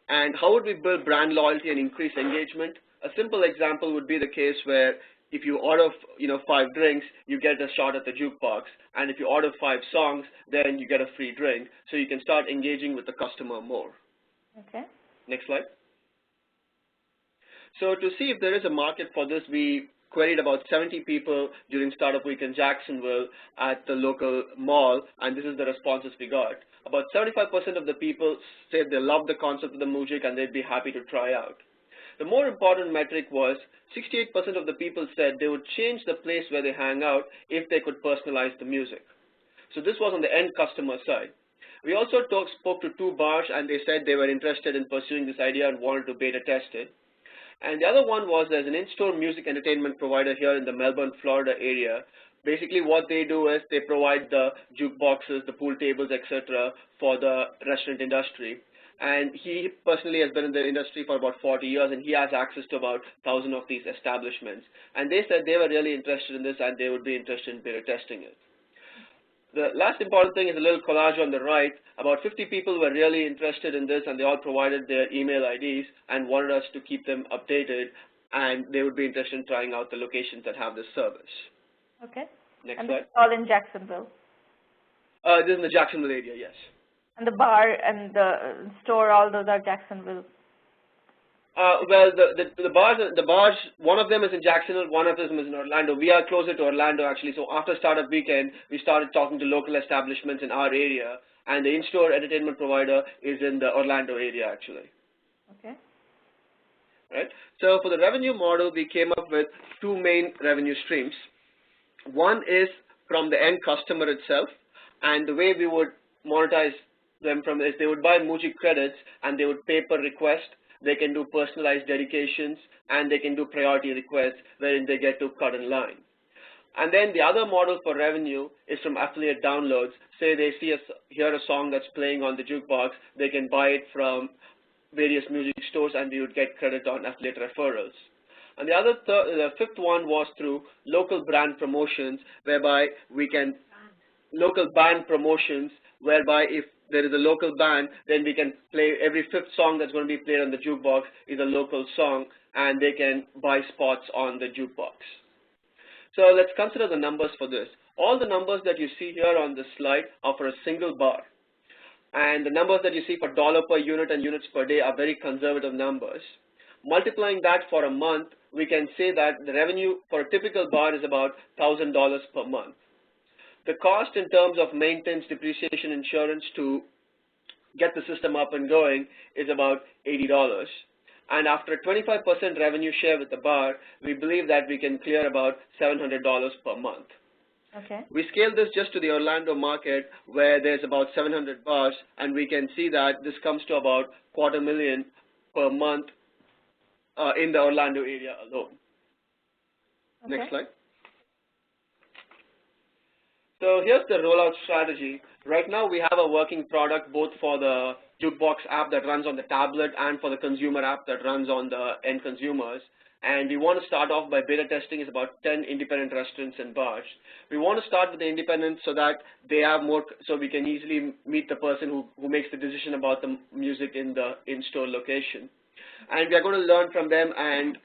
And how would we build brand loyalty and increase engagement? A simple example would be the case where if you order 5 drinks, you get a shot at the jukebox, and if you order 5 songs, then you get a free drink. So you can start engaging with the customer more. Okay. Next slide. So to see if there is a market for this, we queried about 70 people during Startup Week in Jacksonville at the local mall, and this is the responses we got. About 75% of the people said they love the concept of the music and they'd be happy to try out. The more important metric was 68% of the people said they would change the place where they hang out if they could personalize the music. So this was on the end customer side. We also spoke to 2 bars, and they said they were interested in pursuing this idea and wanted to beta test it. And the other one was there's an in-store music entertainment provider here in the Melbourne, Florida area. Basically what they do is they provide the jukeboxes, the pool tables, etc. for the restaurant industry. And he personally has been in the industry for about 40 years, and he has access to about 1,000 of these establishments. And they said they were really interested in this and they would be interested in beta testing it. The last important thing is a little collage on the right. About 50 people were really interested in this, and they all provided their email IDs and wanted us to keep them updated, and they would be interested in trying out the locations that have this service. Okay. Next and slide. this is all in Jacksonville? This is in the Jacksonville area, yes. And the bar and the store, all those are Jacksonville? Well, the bars, one of them is in Jacksonville, one of them is in Orlando. We are closer to Orlando, actually. So after Startup Weekend, we started talking to local establishments in our area, and the in-store entertainment provider is in the Orlando area, actually. Okay. Right. So for the revenue model, we came up with 2 main revenue streams. One is from the end customer itself, and the way we would monetize them from is they would buy Muji credits and they would pay per request. They can do personalized dedications, and they can do priority requests wherein they get to cut in line. And then the other model for revenue is from affiliate downloads. Say they hear a song that's playing on the jukebox, they can buy it from various music stores, and we would get credit on affiliate referrals. And the fifth one was through local brand promotions, whereby we can local band promotions, whereby if there is a local band, then we can play every 5th song that's going to be played on the jukebox is a local song, and they can buy spots on the jukebox. So let's consider the numbers for this. All the numbers that you see here on this slide are for a single bar. And the numbers that you see for dollar per unit and units per day are very conservative numbers. Multiplying that for a month, we can say that the revenue for a typical bar is about $1,000 per month. The cost in terms of maintenance, depreciation, insurance to get the system up and going is about $80. And after a 25% revenue share with the bar, we believe that we can clear about $700 per month. Okay. We scaled this just to the Orlando market, where there's about 700 bars, and we can see that this comes to about $250,000 per month in the Orlando area alone. Okay. Next slide. So here's the rollout strategy. Right now we have a working product both for the jukebox app that runs on the tablet and for the consumer app that runs on the end consumers. And we want to start off by beta testing is about 10 independent restaurants and bars. We want to start with the independents so that they have more, so we can easily meet the person who makes the decision about the music in the in-store location. And we are going to learn from them and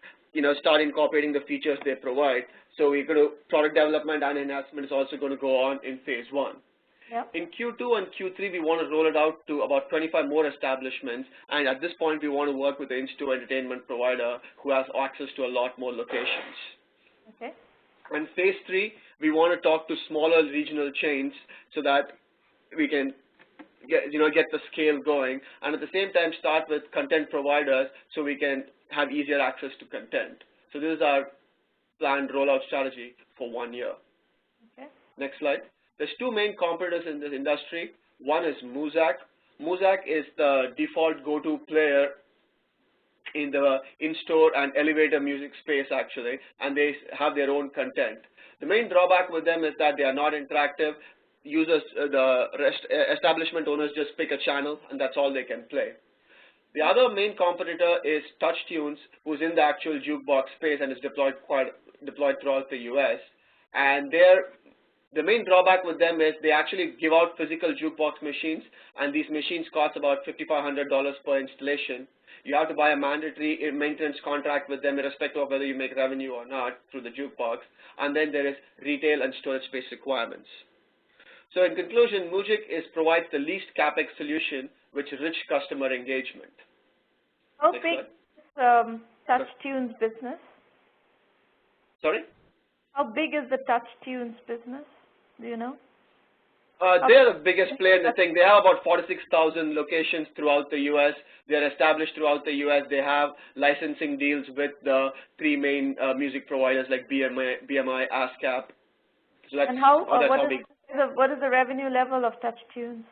start incorporating the features they provide. So we're going to product development and enhancement is also going to go on in phase 1. Yep. In Q2 and Q3, we want to roll it out to about 25 more establishments, and at this point, we want to work with the in-store entertainment provider who has access to a lot more locations. Okay. And phase 3, we want to talk to smaller regional chains so that we can get the scale going, and at the same time start with content providers so we can have easier access to content. So this is our planned rollout strategy for 1 year. Okay. Next slide. There's 2 main competitors in this industry. One is Muzak. Muzak is the default go-to player in the in-store and elevator music space, actually, and they have their own content. The main drawback with them is that they are not interactive. Users, establishment owners just pick a channel, and that's all they can play. The other main competitor is TouchTunes, who's in the actual jukebox space and is deployed throughout the U.S. And The main drawback with them is they actually give out physical jukebox machines, and these machines cost about $5,500 per installation. You have to buy a mandatory maintenance contract with them irrespective of whether you make revenue or not through the jukebox. And then there is retail and storage space requirements. So in conclusion, Mujik provides the least capex solution with rich customer engagement. How big is TouchTunes business? Sorry? How big is the TouchTunes business? Do you know? They're the biggest player in the thing. They have about 46,000 locations throughout the U.S. They're established throughout the U.S. They have licensing deals with the three main music providers like BMI, ASCAP. So that's, and how? how big. What is the revenue level of TouchTunes?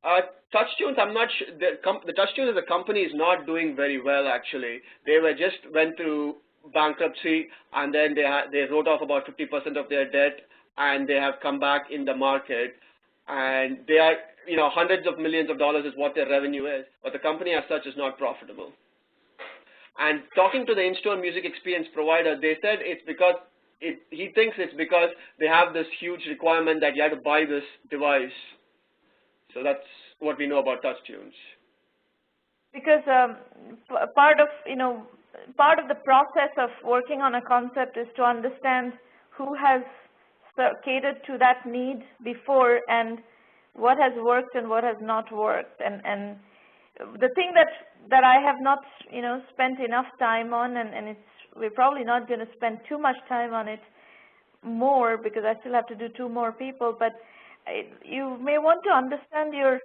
TouchTunes, I'm not sure. The TouchTunes as a company is not doing very well actually. They just went through bankruptcy, and then they wrote off about 50% of their debt, and they have come back in the market, and they are, hundreds of millions of dollars is what their revenue is, but the company as such is not profitable. And talking to the in-store music experience provider, they said it's because he thinks it's because they have this huge requirement that you have to buy this device. So that's what we know about TouchTunes. Because part of the process of working on a concept is to understand who has catered to that need before and what has worked and what has not worked. And the thing that I have not spent enough time on, and we're probably not going to spend too much time on it more because I still have to do 2 more people, but you may want to understand your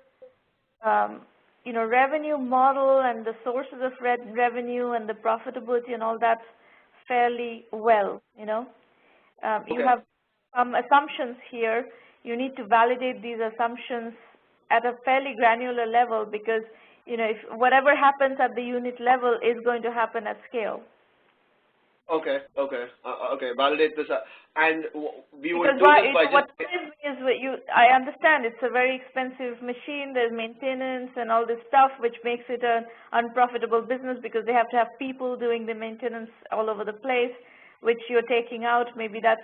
revenue model and the sources of revenue and the profitability and all that fairly well. Okay. You have some assumptions here. You need to validate these assumptions at a fairly granular level because if whatever happens at the unit level is going to happen at scale. Okay. Validate this, and we would Because do this by what I understand it's a very expensive machine. There's maintenance and all this stuff, which makes it an unprofitable business because they have to have people doing the maintenance all over the place, which you're taking out. Maybe that's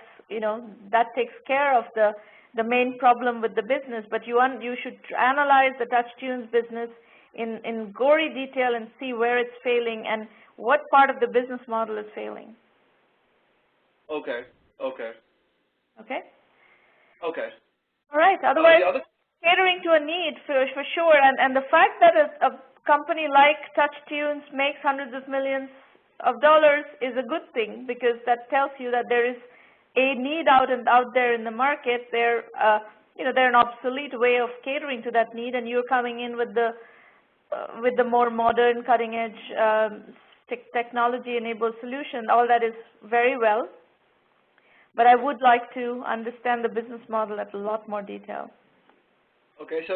that takes care of the main problem with the business. But you should analyze the TouchTunes business in gory detail and see where it's failing and what part of the business model is failing. Okay. All right. Otherwise, catering to a need for sure, and the fact that a company like TouchTunes makes hundreds of millions of dollars is a good thing because that tells you that there is a need out there in the market. They're an obsolete way of catering to that need, and you're coming in with the more modern, cutting-edge technology-enabled solution. All that is very well, but I would like to understand the business model at a lot more detail. Okay, so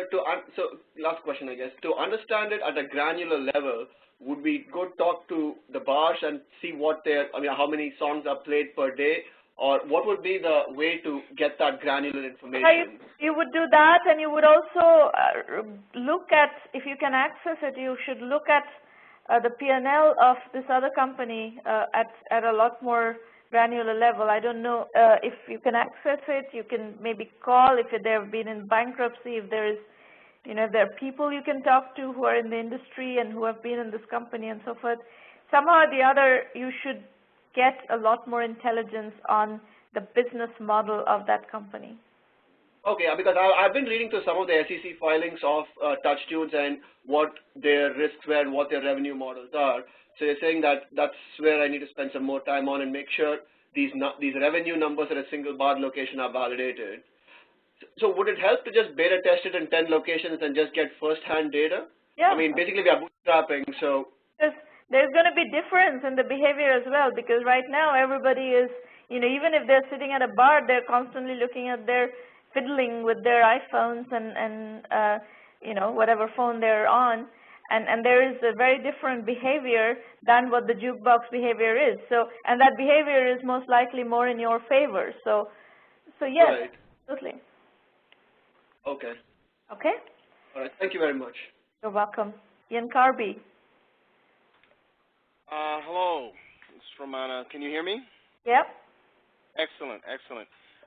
last question, I guess. To understand it at a granular level, would we go talk to the bars and see how many songs are played per day, or what would be the way to get that granular information? You would do that, and you would also look at, if you can access it, you should look at the P&L of this other company at a lot more granular level. I don't know if you can access it. You can maybe call if they have been in bankruptcy, if there is, if there are people you can talk to who are in the industry and who have been in this company and so forth. Somehow or the other, you should get a lot more intelligence on the business model of that company. Okay, because I've been reading through some of the SEC filings of TouchTunes and what their risks were and what their revenue models are. So you're saying that that's where I need to spend some more time on and make sure these revenue numbers at a single bar location are validated. So would it help to just beta test it in 10 locations and just get first-hand data? Yeah. I mean, basically we are bootstrapping, so. There's going to be difference in the behavior as well because right now everybody is, even if they're sitting at a bar, they're constantly looking at fiddling with their iPhones and whatever phone they're on. And there is a very different behavior than what the jukebox behavior is. So, and that behavior is most likely more in your favor. So yes, right. Absolutely. Okay. Okay. All right. Thank you very much. You're welcome. Ian Carby. Hello, it's Sramana. Can you hear me? Yep. Excellent.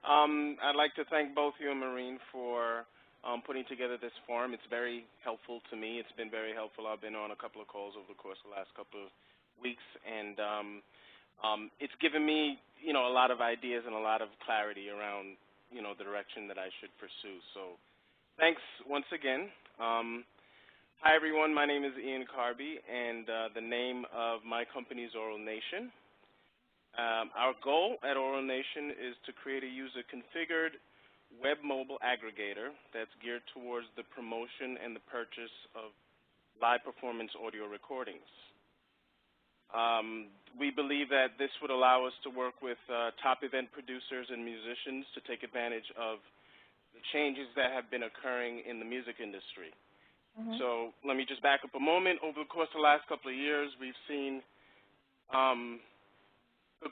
I'd like to thank both you and Maureen for putting together this forum. It's very helpful to me. It's been very helpful. I've been on a couple of calls over the course of the last couple of weeks, and it's given me, a lot of ideas and a lot of clarity around, the direction that I should pursue. So thanks once again. Hi, everyone. My name is Ian Carby, and the name of my company is Oral Nation. Our goal at Oral Nation is to create a user-configured web mobile aggregator that's geared towards the promotion and the purchase of live performance audio recordings. We believe that this would allow us to work with top event producers and musicians to take advantage of the changes that have been occurring in the music industry. So let me just back up a moment. Over the course of the last couple of years, we've seen the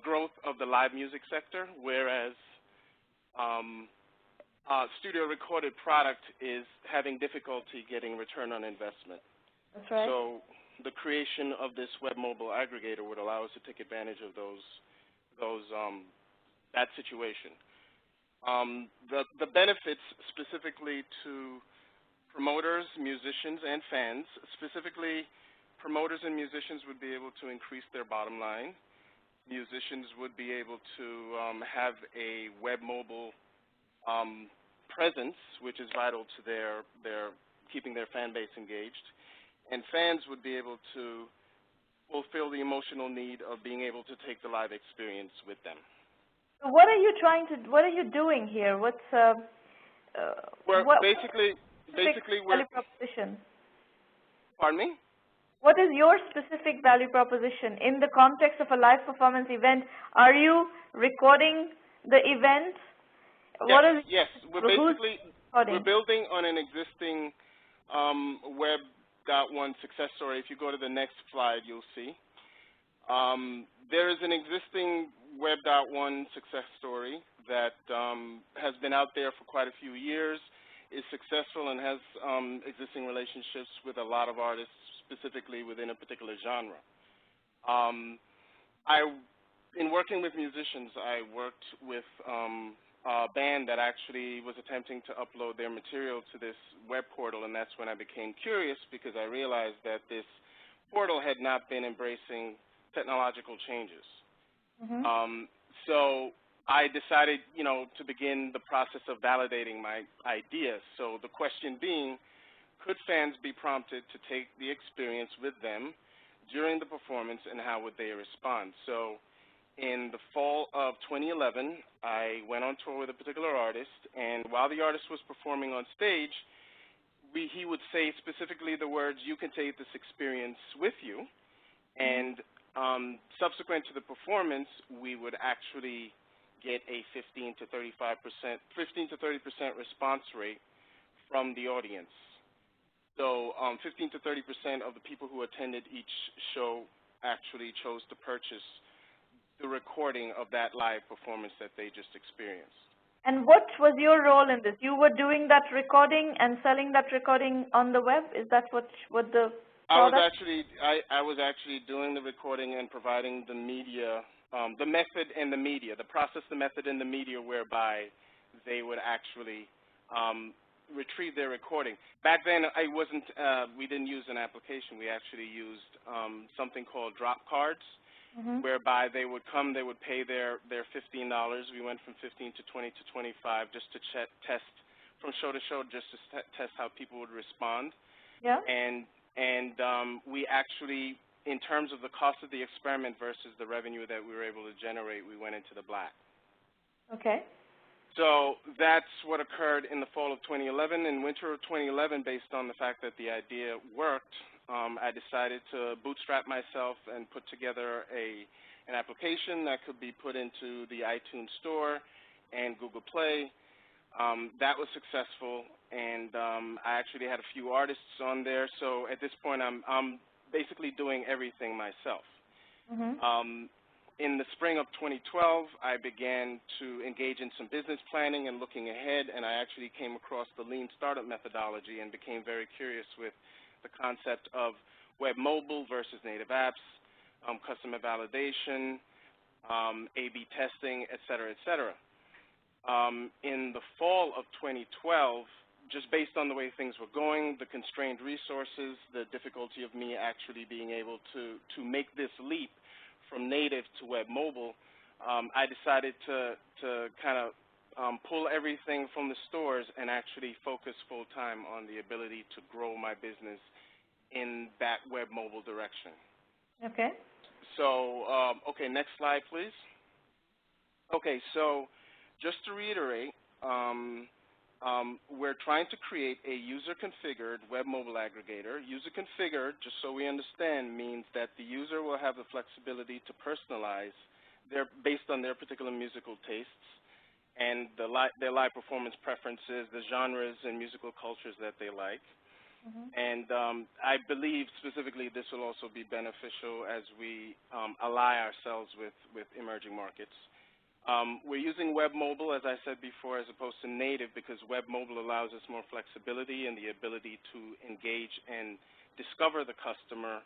growth of the live music sector, whereas studio recorded product is having difficulty getting return on investment. That's right. So the creation of this web mobile aggregator would allow us to take advantage of that situation. The benefits specifically to promoters, musicians, and fans. Specifically, promoters and musicians would be able to increase their bottom line. Musicians would be able to have a web mobile presence, which is vital to their keeping their fan base engaged. And fans would be able to fulfill the emotional need of being able to take the live experience with them. So what are you doing here? What's Basically, value proposition? Pardon me? What is your specific value proposition in the context of a live performance event? Are you recording the event? Yes. We're building on an existing Web.1 success story. If you go to the next slide, you'll see. There is an existing Web.1 success story that has been out there for quite a few years, is successful, and has existing relationships with a lot of artists, specifically within a particular genre. In working with musicians, I worked with a band that actually was attempting to upload their material to this web portal, and that's when I became curious, because I realized that this portal had not been embracing technological changes. So I decided, to begin the process of validating my idea. So the question being, could fans be prompted to take the experience with them during the performance, and how would they respond? So in the fall of 2011, I went on tour with a particular artist, and while the artist was performing on stage, he would say specifically the words, "You can take this experience with you," and subsequent to the performance, we would actually get a 15 to 30% response rate from the audience. So 15 to 30% of the people who attended each show actually chose to purchase the recording of that live performance that they just experienced. And what was your role in this? You were doing that recording and selling that recording on the web? Is that what the product? I was actually doing the recording and providing the media, the method and the media, the process, the method, and the media whereby they would actually retrieve their recording. Back then, we didn't use an application. We actually used something called drop cards, whereby they would come, they would pay their $15. We went from 15 to 20 to 25 just to test from show to show, just to test how people would respond. Yeah. And we actually, in terms of the cost of the experiment versus the revenue that we were able to generate, we went into the black. Okay. So that's what occurred in the fall of 2011. In winter of 2011, based on the fact that the idea worked, I decided to bootstrap myself and put together an application that could be put into the iTunes Store and Google Play. That was successful, and I actually had a few artists on there. So at this point, I'm basically doing everything myself. In the spring of 2012, I began to engage in some business planning and looking ahead, and I actually came across the lean startup methodology and became very curious with the concept of web mobile versus native apps, customer validation, A/B testing, et cetera, et cetera. In the fall of 2012, just based on the way things were going, the constrained resources, the difficulty of me actually being able to make this leap from native to web mobile, I decided to kind of pull everything from the stores and actually focus full-time on the ability to grow my business in that web mobile direction. Okay. So, okay, next slide, please. Okay, so just to reiterate, we're trying to create a user-configured web mobile aggregator. User-configured, just so we understand, means that the user will have the flexibility to personalize based on their particular musical tastes and their live performance preferences, the genres and musical cultures that they like. And I believe specifically this will also be beneficial as we ally ourselves with emerging markets. We're using web mobile, as I said before, as opposed to native, because web mobile allows us more flexibility and the ability to engage and discover the customer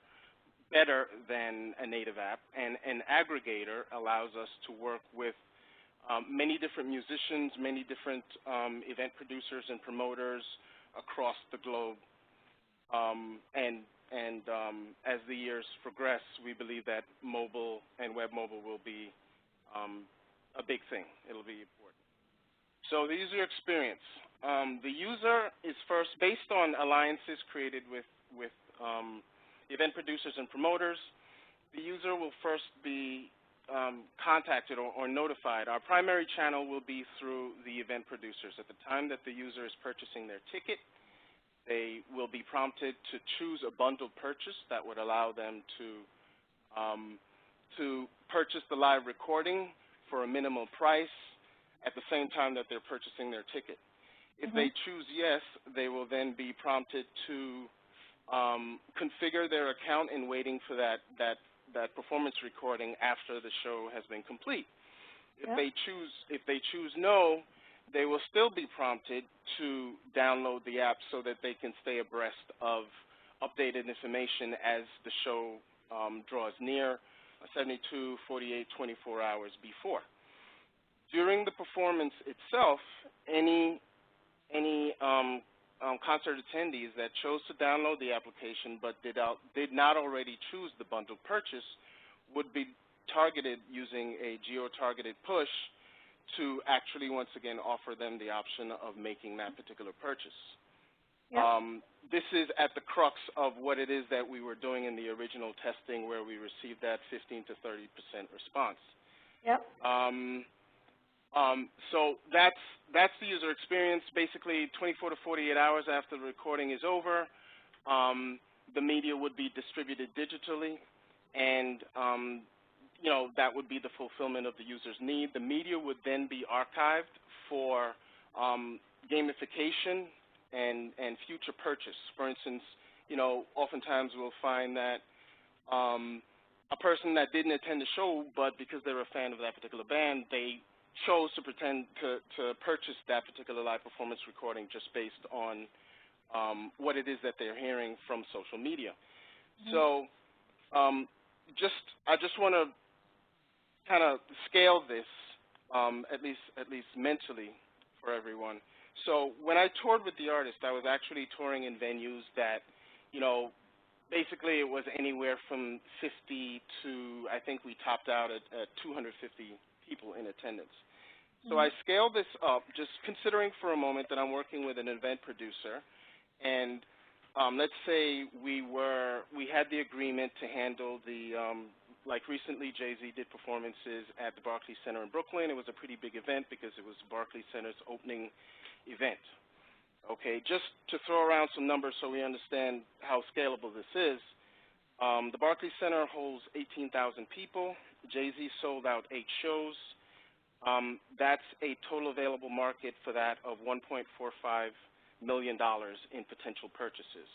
better than a native app. And an aggregator allows us to work with many different musicians, many different event producers and promoters across the globe. As the years progress, we believe that mobile and web mobile will be a big thing. It'll be important. So the user experience. The user is first, based on alliances created with event producers and promoters, the user will first be contacted or notified. Our primary channel will be through the event producers. At the time that the user is purchasing their ticket, they will be prompted to choose a bundled purchase that would allow them to purchase the live recording for a minimal price at the same time that they're purchasing their ticket. If they choose yes, they will then be prompted to configure their account in waiting for that performance recording after the show has been complete. If they choose no, they will still be prompted to download the app so that they can stay abreast of updated information as the show draws near, 72, 48, 24 hours before. During the performance itself, any concert attendees that chose to download the application but did not already choose the bundled purchase would be targeted using a geo-targeted push to actually, once again, offer them the option of making that particular purchase. This is at the crux of what it is that we were doing in the original testing, where we received that 15 to 30% response. So that's the user experience. Basically, 24 to 48 hours after the recording is over, the media would be distributed digitally, and you know, that would be the fulfillment of the user's need. The media would then be archived for gamification and future purchase. For instance, you know, oftentimes we'll find that a person that didn't attend the show, but because they're a fan of that particular band, they chose to pretend to purchase that particular live performance recording just based on what it is that they're hearing from social media. So I just want to kind of scale this, at least mentally, for everyone. So when I toured with the artist, I was actually touring in venues that, you know, basically it was anywhere from 50 to, I think we topped out at 250 people in attendance. So I scaled this up, just considering for a moment that I'm working with an event producer, and let's say we had the agreement to handle the, like recently Jay-Z did performances at the Barclays Center in Brooklyn. It was a pretty big event because it was Barclays Center's opening event. Okay, just to throw around some numbers so we understand how scalable this is, the Barclays Center holds 18,000 people. Jay-Z sold out 8 shows. That's a total available market for that of $1.45 million in potential purchases.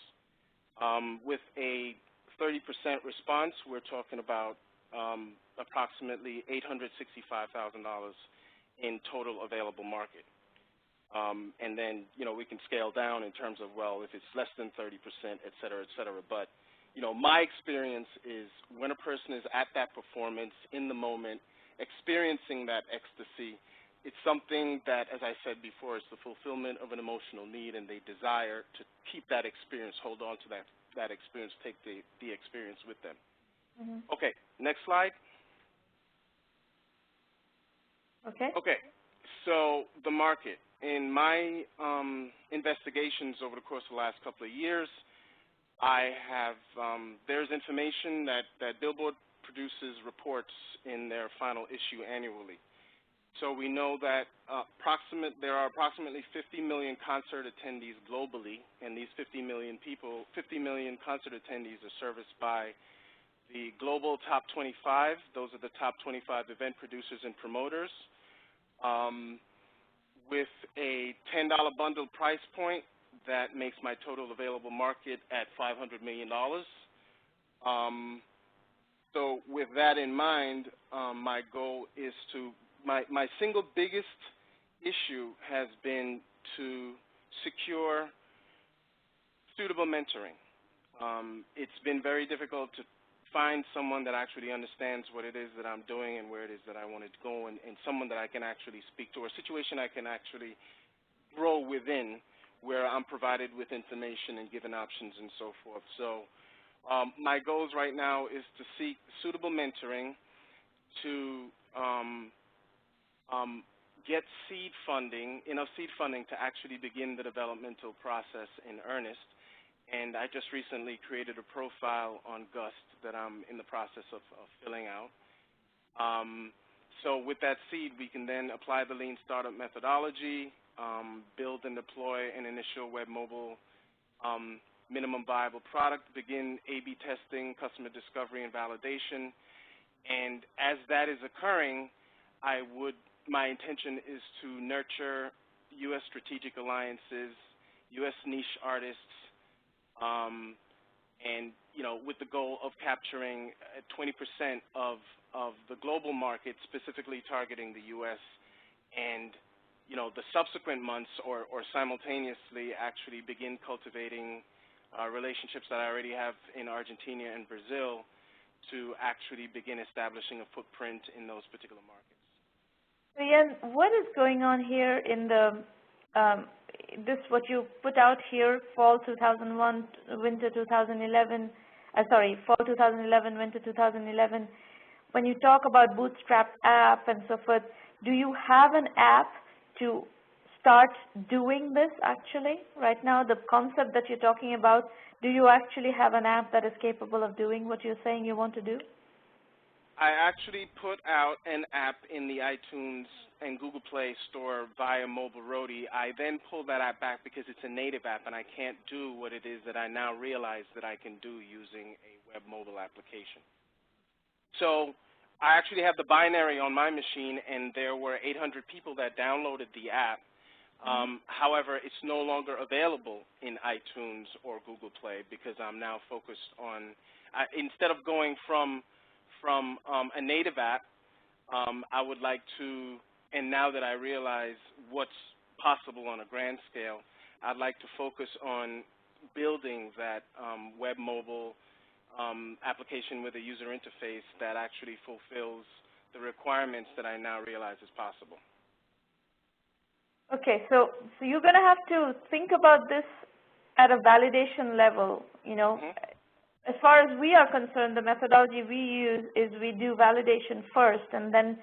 With a 30% response, we're talking about approximately $865,000 in total available market. And then, you know, we can scale down in terms of, well, if it's less than 30%, et cetera, et cetera. But, you know, my experience is when a person is at that performance, in the moment, experiencing that ecstasy, It's something that, as I said before, is the fulfillment of an emotional need, and they desire to keep that experience, hold on to that experience, take the experience with them. Okay, next slide. Okay, so the market. In my investigations over the course of the last couple of years, I have, there's information that Billboard produces reports in their final issue annually. So we know that there are approximately 50 million concert attendees globally, and these 50 million concert attendees are serviced by the global top 25. Those are the top 25 event producers and promoters. With a $10 bundle price point, that makes my total available market at $500 million. So with that in mind, my goal is to, my single biggest issue has been to secure suitable mentoring. It's been very difficult to find someone that actually understands what it is that I'm doing and where it is that I want to go, and someone that I can actually speak to, or a situation I can actually grow within, where I'm provided with information and given options and so forth. So my goals right now is to seek suitable mentoring, to get seed funding, enough seed funding to actually begin the developmental process in earnest. And I just recently created a profile on GUST that I'm in the process of filling out. So with that seed, we can then apply the lean startup methodology, build and deploy an initial web mobile minimum viable product, begin A/B testing, customer discovery and validation. And as that is occurring, my intention is to nurture U.S. strategic alliances, U.S. niche artists, and with the goal of capturing 20% of the global market, specifically targeting the U.S., and the subsequent months or simultaneously actually begin cultivating relationships that I already have in Argentina and Brazil to actually begin establishing a footprint in those particular markets. So Jan, what is going on here in the what you put out here, fall 2001, winter 2011, fall 2011, winter 2011, when you talk about Bootstrap app and so forth, do you have an app to start doing this actually? Right now, the concept that you're talking about, do you actually have an app that is capable of doing what you're saying you want to do? I actually put out an app in the iTunes and Google Play Store via Mobile Roadie. I then pulled that app back because it's a native app and I can't do what it is that I now realize that I can do using a web mobile application. So I actually have the binary on my machine, and there were 800 people that downloaded the app. However, it's no longer available in iTunes or Google Play because I'm now focused on, instead of going from a native app, I would like to, and now that I realize what's possible on a grand scale, I'd like to focus on building that web mobile application with a user interface that actually fulfills the requirements that I now realize is possible. Okay, so you're going to have to think about this at a validation level, As far as we are concerned, the methodology we use is we do validation first and then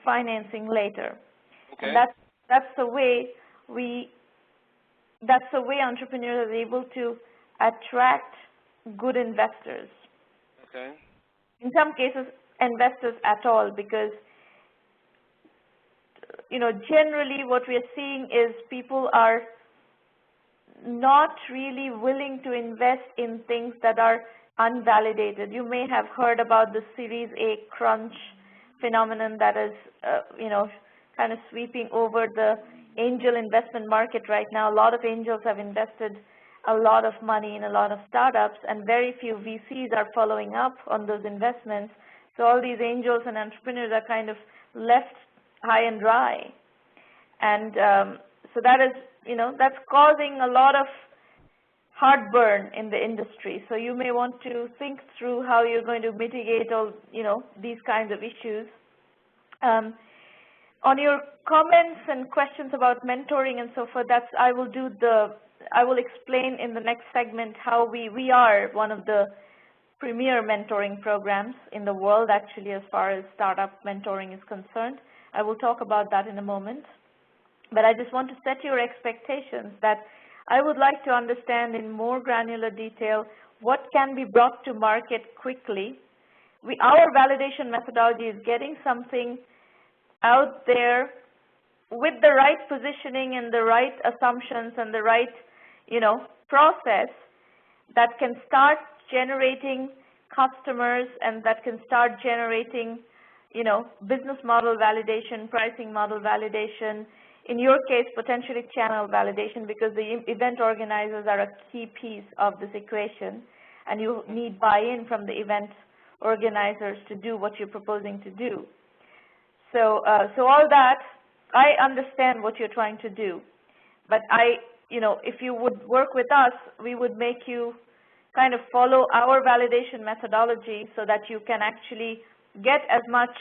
financing later. Okay. And that's the way entrepreneurs are able to attract good investors. Okay. In some cases, investors at all, because generally what we are seeing is people are not really willing to invest in things that are unvalidated. You may have heard about the Series A crunch phenomenon that is, kind of sweeping over the angel investment market right now. A lot of angels have invested a lot of money in a lot of startups, and very few VCs are following up on those investments. So all these angels and entrepreneurs are kind of left high and dry. And so that is, that's causing a lot of heartburn in the industry. So you may want to think through how you're going to mitigate all, these kinds of issues. on your comments and questions about mentoring and so forth, I will explain in the next segment how we are one of the premier mentoring programs in the world, actually, as far as startup mentoring is concerned. I will talk about that in a moment. But I just want to set your expectations that I would like to understand in more granular detail what can be brought to market quickly. Our validation methodology is getting something out there with the right positioning and the right assumptions and the right, process that can start generating customers and that can start generating, business model validation, pricing model validation, in your case, potentially channel validation, because the event organizers are a key piece of this equation, and you need buy-in from the event organizers to do what you're proposing to do. So all that, I understand what you're trying to do, but if you would work with us, we would make you kind of follow our validation methodology so that you can actually get as much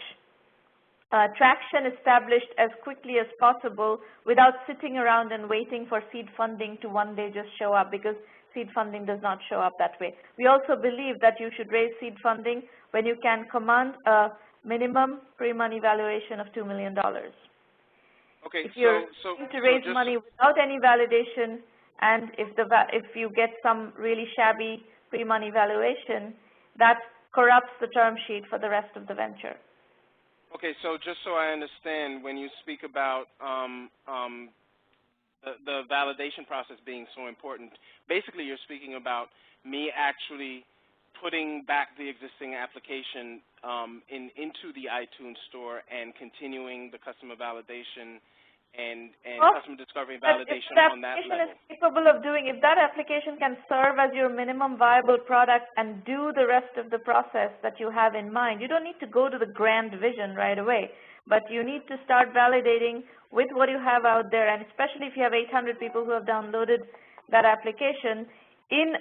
traction established as quickly as possible without sitting around and waiting for seed funding to one day just show up, because seed funding does not show up that way. We also believe that you should raise seed funding when you can command a minimum pre-money valuation of $2 million. Okay, if you're going to raise money without any validation, and if you get some really shabby pre-money valuation, that corrupts the term sheet for the rest of the venture. Okay, so just so I understand, when you speak about the validation process being so important, basically you're speaking about me actually putting back the existing application into the iTunes store and continuing the customer validation and customer discovery validation on that level. If that application is capable of doing, if that application can serve as your minimum viable product and do the rest of the process that you have in mind, you don't need to go to the grand vision right away, but you need to start validating with what you have out there, and especially if you have 800 people who have downloaded that application in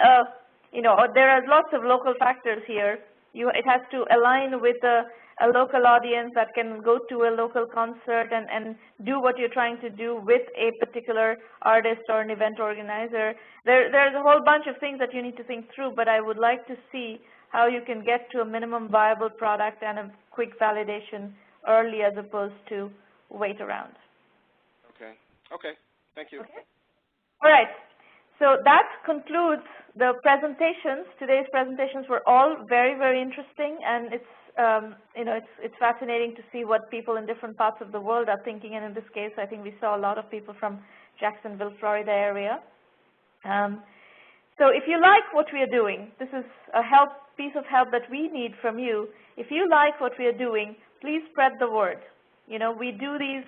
there are lots of local factors here. It has to align with a local audience that can go to a local concert and do what you're trying to do with a particular artist or an event organizer. There's a whole bunch of things that you need to think through, but I would like to see how you can get to a minimum viable product and a quick validation early as opposed to wait around. Okay, thank you. Okay. All right. So that concludes the presentations. Today's presentations were all very, very interesting, and it's fascinating to see what people in different parts of the world are thinking. And in this case, I think we saw a lot of people from Jacksonville, Florida area. So if you like what we are doing, this is a piece of help that we need from you. If you like what we are doing, please spread the word. We do these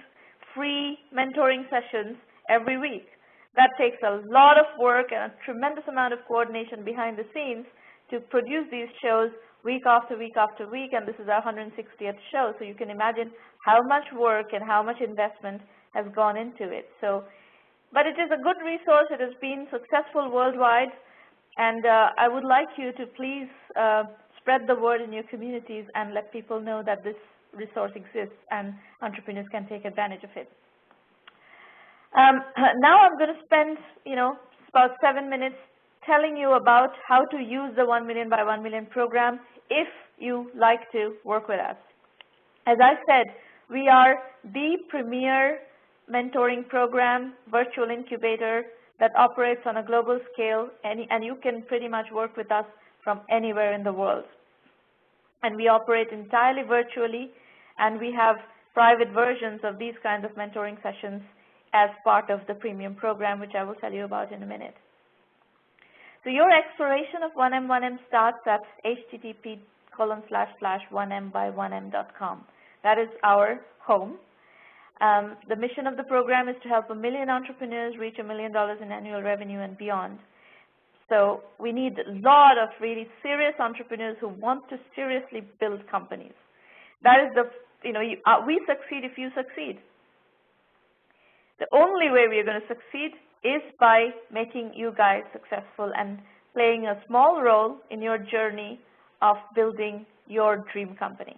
free mentoring sessions every week. That takes a lot of work and a tremendous amount of coordination behind the scenes to produce these shows week after week after week, and this is our 160th show, so you can imagine how much work and how much investment has gone into it. But it is a good resource. It has been successful worldwide, and I would like you to please spread the word in your communities and let people know that this resource exists and entrepreneurs can take advantage of it. Now I'm going to spend, about 7 minutes telling you about how to use the 1 Million by 1 Million program if you like to work with us. As I said, we are the premier mentoring program, virtual incubator that operates on a global scale, and you can pretty much work with us from anywhere in the world. And we operate entirely virtually, and we have private versions of these kinds of mentoring sessions as part of the premium program, which I will tell you about in a minute. So your exploration of 1M starts at http://1mby1m.com. That is our home. The mission of the program is to help 1 million entrepreneurs reach $1 million in annual revenue and beyond. So we need a lot of really serious entrepreneurs who want to seriously build companies. That is we succeed if you succeed. The only way we are going to succeed is by making you guys successful and playing a small role in your journey of building your dream company.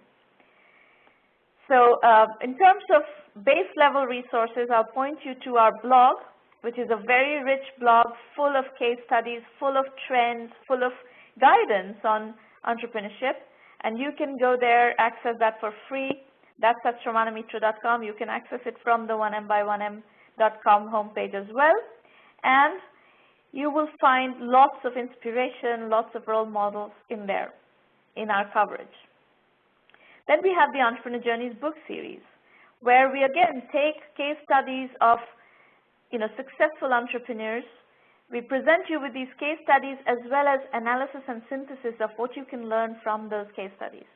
So in terms of base level resources, I'll point you to our blog, which is a very rich blog full of case studies, full of trends, full of guidance on entrepreneurship. And you can go there, access that for free. That's at sramanamitra.com. You can access it from the 1m-by-1m.com homepage as well. And you will find lots of inspiration, lots of role models in there, in our coverage. Then we have the Entrepreneur Journeys book series, where we again take case studies of successful entrepreneurs. We present you with these case studies as well as analysis and synthesis of what you can learn from those case studies.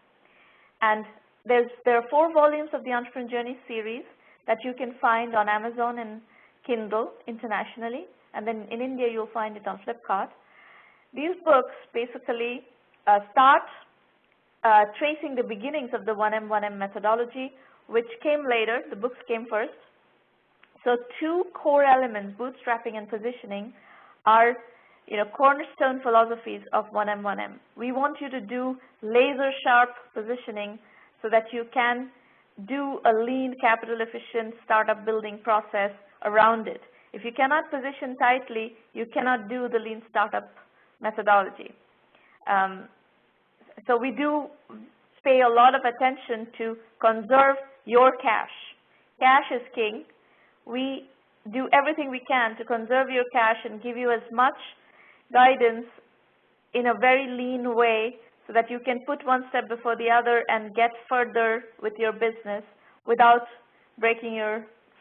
And there are 4 volumes of the Entrepreneur Journeys series that you can find on Amazon and Kindle internationally, and then in India you'll find it on Flipkart. These books basically start tracing the beginnings of the 1M methodology, which came later. The books came first. So 2 core elements, bootstrapping and positioning, are cornerstone philosophies of 1M. We want you to do laser sharp positioning so that you can do a lean, capital efficient startup building process around it. If you cannot position tightly, you cannot do the lean startup methodology. So we do pay a lot of attention to conserve your cash. Cash is king. We do everything we can to conserve your cash and give you as much guidance in a very lean way so that you can put one step before the other and get further with your business without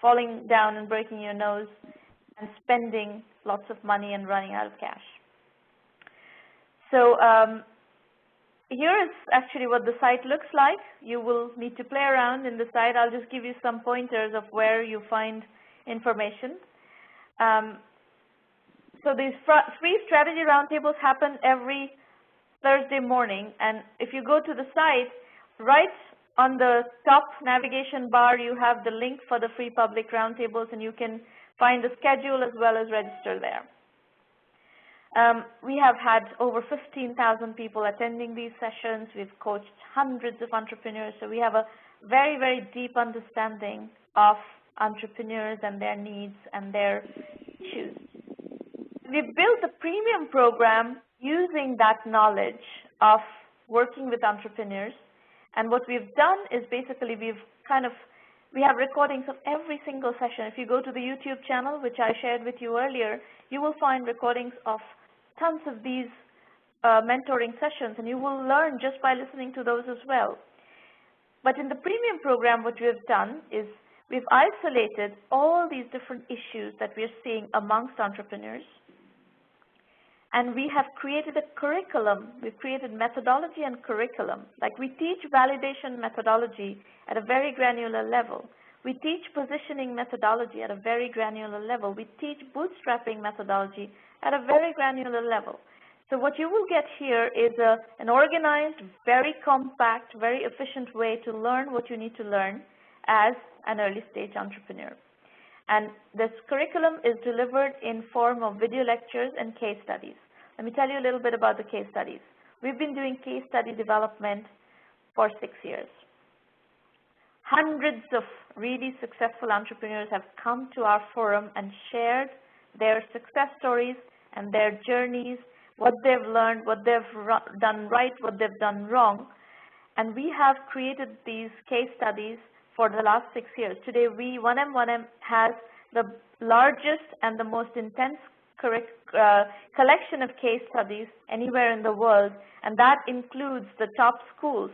falling down and breaking your nose and spending lots of money and running out of cash. So here is actually what the site looks like. You will need to play around in the site. I'll just give you some pointers of where you find information. So these free strategy roundtables happen every Thursday morning, and if you go to the site, right on the top navigation bar you have the link for the free public roundtables, and you can find the schedule as well as register there. We have had over 15,000 people attending these sessions. We've coached hundreds of entrepreneurs, so we have a very, very deep understanding of entrepreneurs and their needs and their issues. We've built a premium program using that knowledge of working with entrepreneurs, and what we've done is basically we have recordings of every single session. If you go to the YouTube channel, which I shared with you earlier, you will find recordings of tons of these mentoring sessions, and you will learn just by listening to those as well. But in the premium program, what we have done is we've isolated all these different issues that we're seeing amongst entrepreneurs, and we have created a curriculum. We've created methodology and curriculum. Like, we teach validation methodology at a very granular level. We teach positioning methodology at a very granular level. We teach bootstrapping methodology at a very granular level. So what you will get here is an organized, very compact, very efficient way to learn what you need to learn as an early stage entrepreneur. And this curriculum is delivered in form of video lectures and case studies. Let me tell you a little bit about the case studies. We've been doing case study development for 6 years. Hundreds of really successful entrepreneurs have come to our forum and shared their success stories and their journeys, what they've learned, what they've done right, what they've done wrong. And we have created these case studies for the last 6 years. Today, 1M has the largest and the most intense collection of case studies anywhere in the world, and that includes the top schools.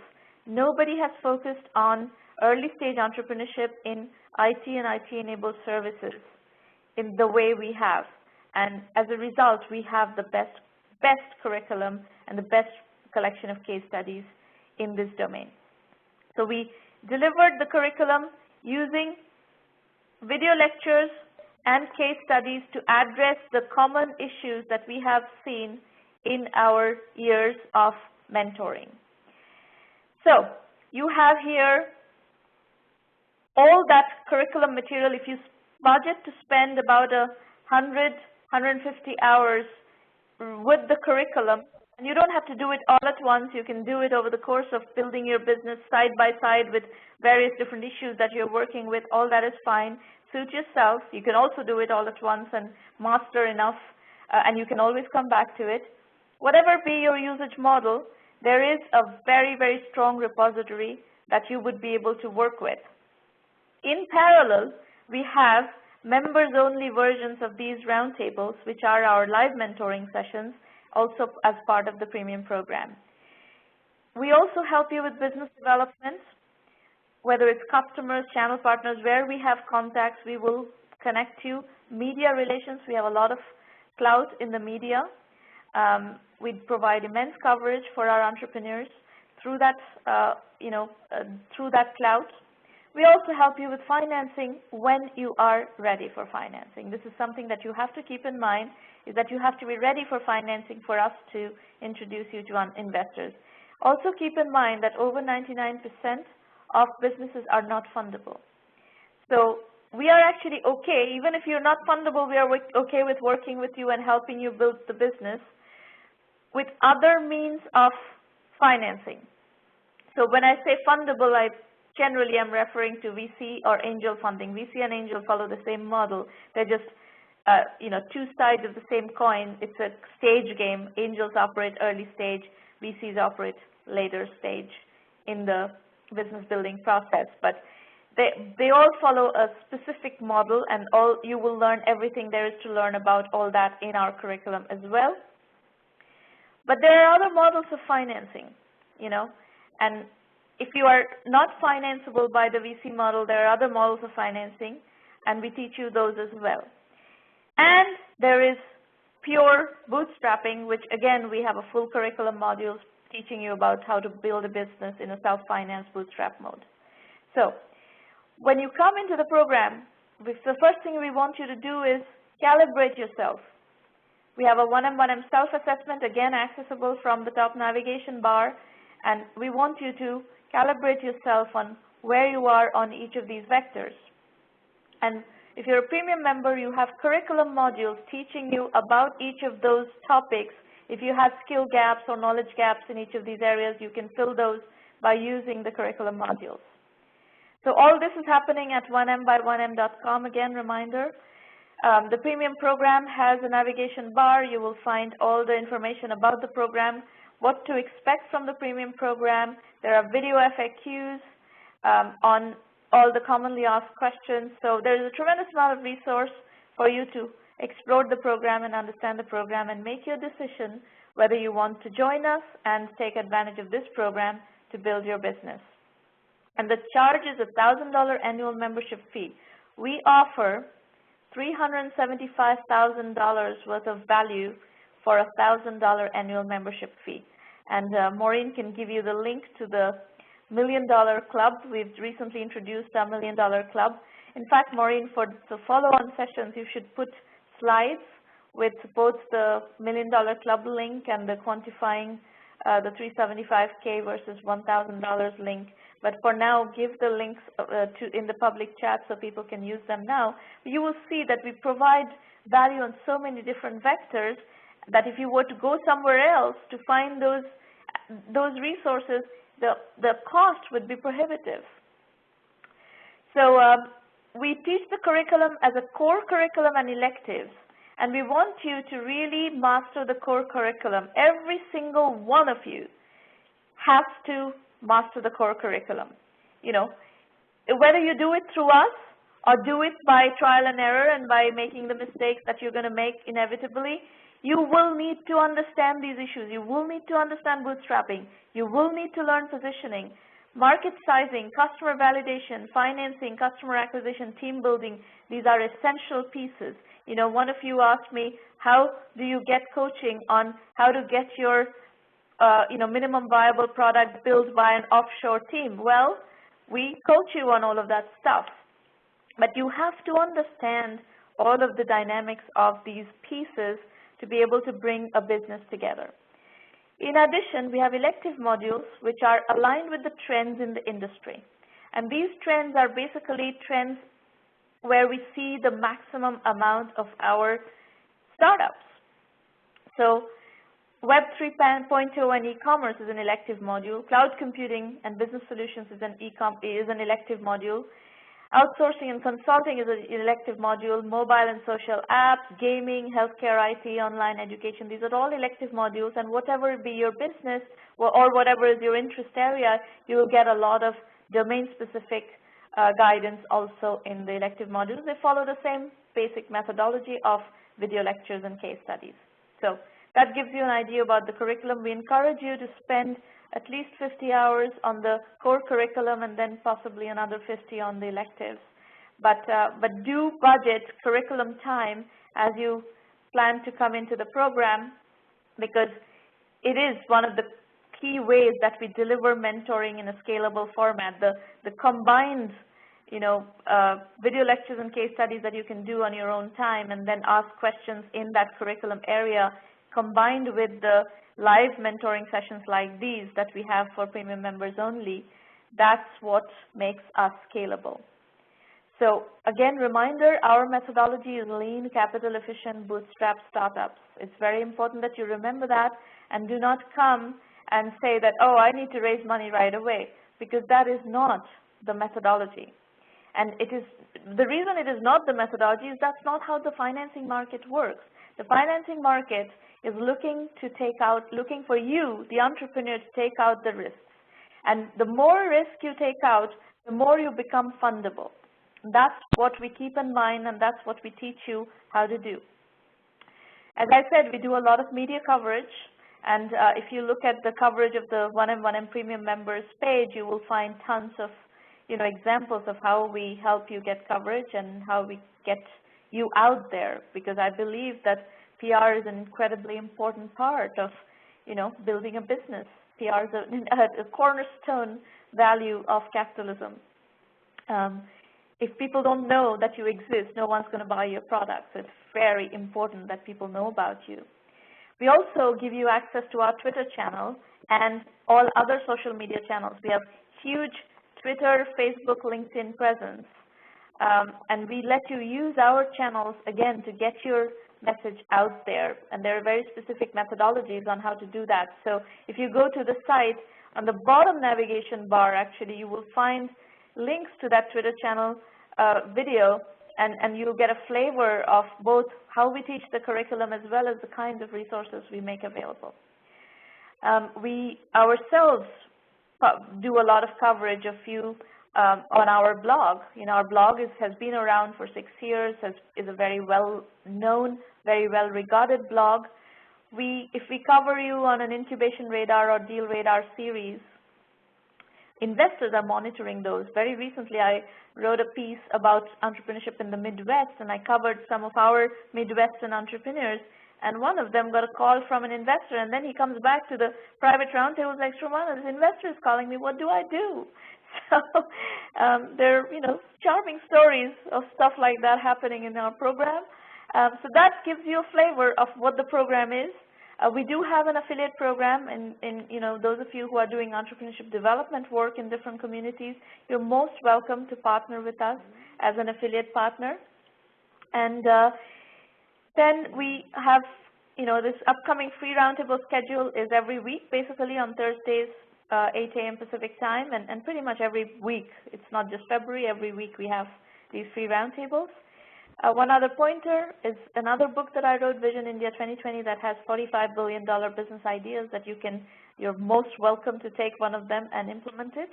Nobody has focused on early stage entrepreneurship in IT and IT-enabled services in the way we have. And as a result, we have the best curriculum and the best collection of case studies in this domain. So we delivered the curriculum using video lectures and case studies to address the common issues that we have seen in our years of mentoring. So you have here all that curriculum material. If you budget to spend about 100, 150 hours with the curriculum, And you don't have to do it all at once. You can do it over the course of building your business side by side with various different issues that you're working with. All that is fine. Suit yourself. You can also do it all at once and master enough, and you can always come back to it. Whatever be your usage model, there is a very, very strong repository that you would be able to work with. In parallel, we have members-only versions of these roundtables, which are our live mentoring sessions, also as part of the premium program. We also help you with business development, whether it's customers, channel partners, where we have contacts, we will connect you. Media relations, we have a lot of clout in the media. We provide immense coverage for our entrepreneurs through that, through that clout. We also help you with financing when you are ready for financing. This is something that you have to keep in mind, is that you have to be ready for financing for us to introduce you to investors. Also keep in mind that over 99% of businesses are not fundable. So we are actually okay, even if you're not fundable, we are okay with working with you and helping you build the business with other means of financing. So when I say fundable, I generally am referring to VC or angel funding. VC and angel follow the same model. They're just two sides of the same coin. It's a stage game. Angels operate early stage. VCs operate later stage in the business building process. But they all follow a specific model, and you will learn everything there is to learn about all that in our curriculum as well. But there are other models of financing, and if you are not financeable by the VC model, there are other models of financing, and we teach you those as well. And there is pure bootstrapping, which again, we have a full curriculum modules teaching you about how to build a business in a self-finance bootstrap mode. So when you come into the program, the first thing we want you to do is calibrate yourself. We have a 1M1M self-assessment, again accessible from the top navigation bar, and we want you to calibrate yourself on where you are on each of these vectors. And if you're a premium member, you have curriculum modules teaching you about each of those topics. If you have skill gaps or knowledge gaps in each of these areas, you can fill those by using the curriculum modules. So all this is happening at 1mby1m.com, again, reminder. The premium program has a navigation bar. You will find all the information about the program, what to expect from the premium program. There are video FAQs on all the commonly asked questions. So there's a tremendous amount of resource for you to explore the program and understand the program and make your decision whether you want to join us and take advantage of this program to build your business. And the charge is a $1,000 annual membership fee. We offer $375,000 worth of value for a $1,000 annual membership fee. And Maureen can give you the link to the $1 Million Club. We've recently introduced our $1 Million Club. In fact, Maureen, for the follow-on sessions, you should put slides with both the $1 Million Club link and the quantifying the $375K versus $1,000 link. But for now, give the links in the public chat so people can use them now. You will see that we provide value on so many different vectors that if you were to go somewhere else to find those resources, the cost would be prohibitive. So we teach the curriculum as a core curriculum and electives, and we want you to really master the core curriculum. Every single one of you has to master the core curriculum. Whether you do it through us or do it by trial and error and by making the mistakes that you're going to make inevitably, you will need to understand these issues. You will need to understand bootstrapping. You will need to learn positioning, market sizing, customer validation, financing, customer acquisition, team building. These are essential pieces. One of you asked me, how do you get coaching on how to get your minimum viable product built by an offshore team? Well, we coach you on all of that stuff. But you have to understand all of the dynamics of these pieces to be able to bring a business together. In addition, we have elective modules which are aligned with the trends in the industry. And these trends are basically trends where we see the maximum amount of our startups. So Web 3.0 and e-commerce is an elective module. Cloud computing and business solutions is an elective module. Outsourcing and consulting is an elective module. Mobile and social apps, gaming, healthcare, IT, online education, these are all elective modules. And whatever be your business or whatever is your interest area, you will get a lot of domain-specific guidance also in the elective modules. They follow the same basic methodology of video lectures and case studies. So that gives you an idea about the curriculum. We encourage you to spend at least 50 hours on the core curriculum and then possibly another 50 on the electives. But do budget curriculum time as you plan to come into the program, because it is one of the key ways that we deliver mentoring in a scalable format. The combined video lectures and case studies that you can do on your own time and then ask questions in that curriculum area, combined with the live mentoring sessions like these that we have for premium members only, that's what makes us scalable. So again, reminder, our methodology is lean, capital efficient, bootstrap startups. It's very important that you remember that and do not come and say that, oh, I need to raise money right away, because that is not the methodology. And the reason it is not the methodology is that's not how the financing market works. The financing market is looking for you, the entrepreneur, to take out the risks. And the more risk you take out, the more you become fundable. That's what we keep in mind, and that's what we teach you how to do. As I said, we do a lot of media coverage, and if you look at the coverage of the 1M Premium members page, you will find tons of examples of how we help you get coverage and how we get you out there, because I believe that PR is an incredibly important part of, building a business. PR is a cornerstone value of capitalism. If people don't know that you exist, no one's going to buy your product. So it's very important that people know about you. We also give you access to our Twitter channel and all other social media channels. We have huge Twitter, Facebook, LinkedIn presence. And we let you use our channels, again, to get your message out there. And there are very specific methodologies on how to do that. So if you go to the site, on the bottom navigation bar, actually, you will find links to that Twitter channel video, and you'll get a flavor of both how we teach the curriculum as well as the kinds of resources we make available. We ourselves do a lot of coverage of you on our blog. Our blog has been around for 6 years, is a very well-known, very well-regarded blog. If we cover you on an incubation radar or deal radar series, investors are monitoring those. Very recently, I wrote a piece about entrepreneurship in the Midwest, and I covered some of our Midwestern entrepreneurs. And one of them got a call from an investor, and then he comes back to the private roundtable like, Sramana, this investor is calling me. What do I do? So there are, charming stories of stuff like that happening in our program. So that gives you a flavor of what the program is. We do have an affiliate program, and those of you who are doing entrepreneurship development work in different communities, you're most welcome to partner with us as an affiliate partner. And then we have, this upcoming free roundtable schedule is every week, basically on Thursdays, 8 a.m. Pacific time, and pretty much every week. It's not just February. Every week we have these free roundtables. One other pointer is another book that I wrote, Vision India 2020, that has $45 billion business ideas that you're most welcome to take one of them and implement it.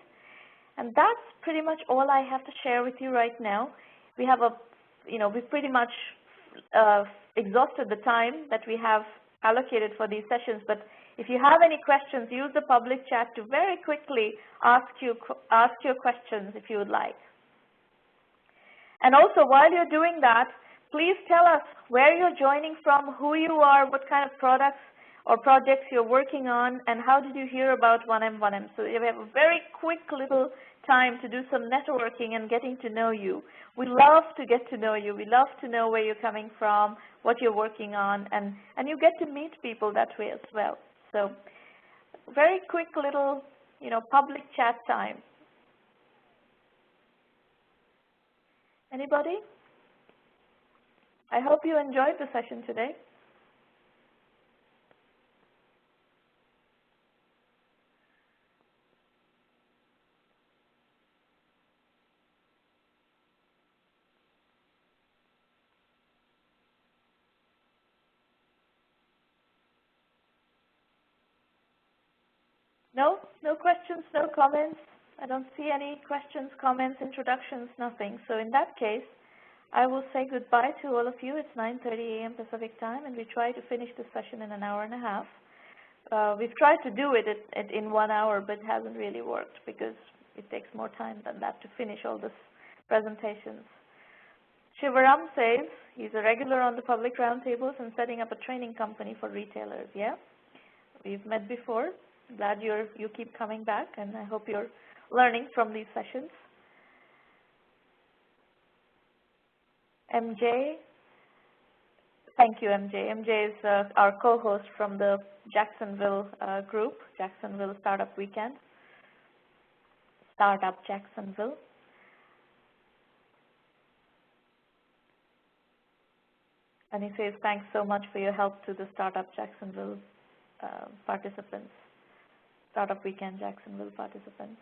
And that's pretty much all I have to share with you right now. We have we've pretty much exhausted the time that we have allocated for these sessions, but if you have any questions, use the public chat to very quickly ask your questions if you would like. And also, while you're doing that, please tell us where you're joining from, who you are, what kind of products or projects you're working on, and how did you hear about 1M. So we have a very quick little time to do some networking and getting to know you. We love to get to know you. We love to know where you're coming from, what you're working on, and you get to meet people that way as well. So very quick little, public chat time. Anybody? I hope you enjoyed the session today. No questions, no comments. I don't see any questions, comments, introductions, nothing. So in that case, I will say goodbye to all of you. It's 9:30 a.m. Pacific time, and we try to finish the session in an hour and a half. We've tried to do it in 1 hour, but it hasn't really worked because it takes more time than that to finish all the presentations. Shivaram says he's a regular on the public roundtables and setting up a training company for retailers. Yeah, we've met before. Glad you keep coming back, and I hope you're learning from these sessions. MJ, thank you, MJ. MJ is our co-host from the Jacksonville group, Jacksonville Startup Weekend. Startup Jacksonville. And he says, thanks so much for your help to the Startup Jacksonville participants, Startup Weekend Jacksonville participants.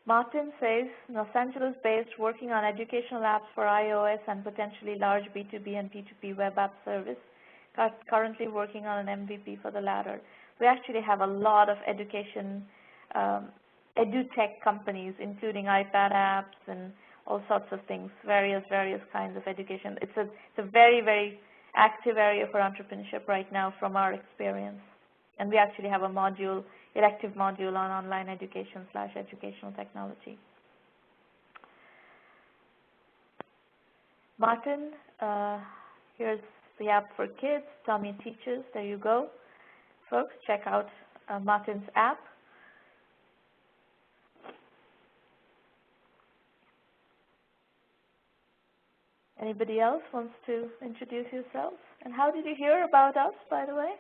Martin says, Los Angeles-based, working on educational apps for iOS and potentially large B2B and P2P web app service, currently working on an MVP for the latter. We actually have a lot of education, edutech companies, including iPad apps and all sorts of things, various kinds of education. It's a very, very active area for entrepreneurship right now from our experience. And we actually have a module, elective module on online education / educational technology. Martin, here's the app for kids, Tommy Teaches. There you go. Folks, check out Martin's app. Anybody else wants to introduce yourselves? And how did you hear about us, by the way?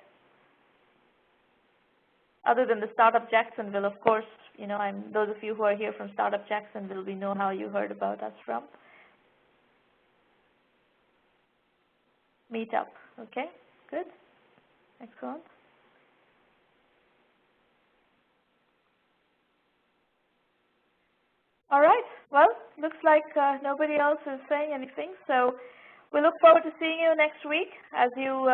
Other than the Startup Jacksonville, of course, you know, those of you who are here from Startup Jacksonville, we know how you heard about us from. Meetup, okay, good, excellent. All right, well, looks like nobody else is saying anything, so we look forward to seeing you next week. As you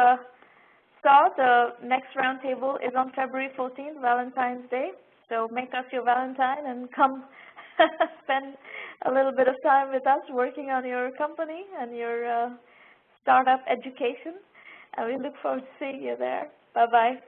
saw, the next roundtable is on February 14th, Valentine's Day, so make us your Valentine and come spend a little bit of time with us working on your company and your startup education, and we look forward to seeing you there. Bye-bye.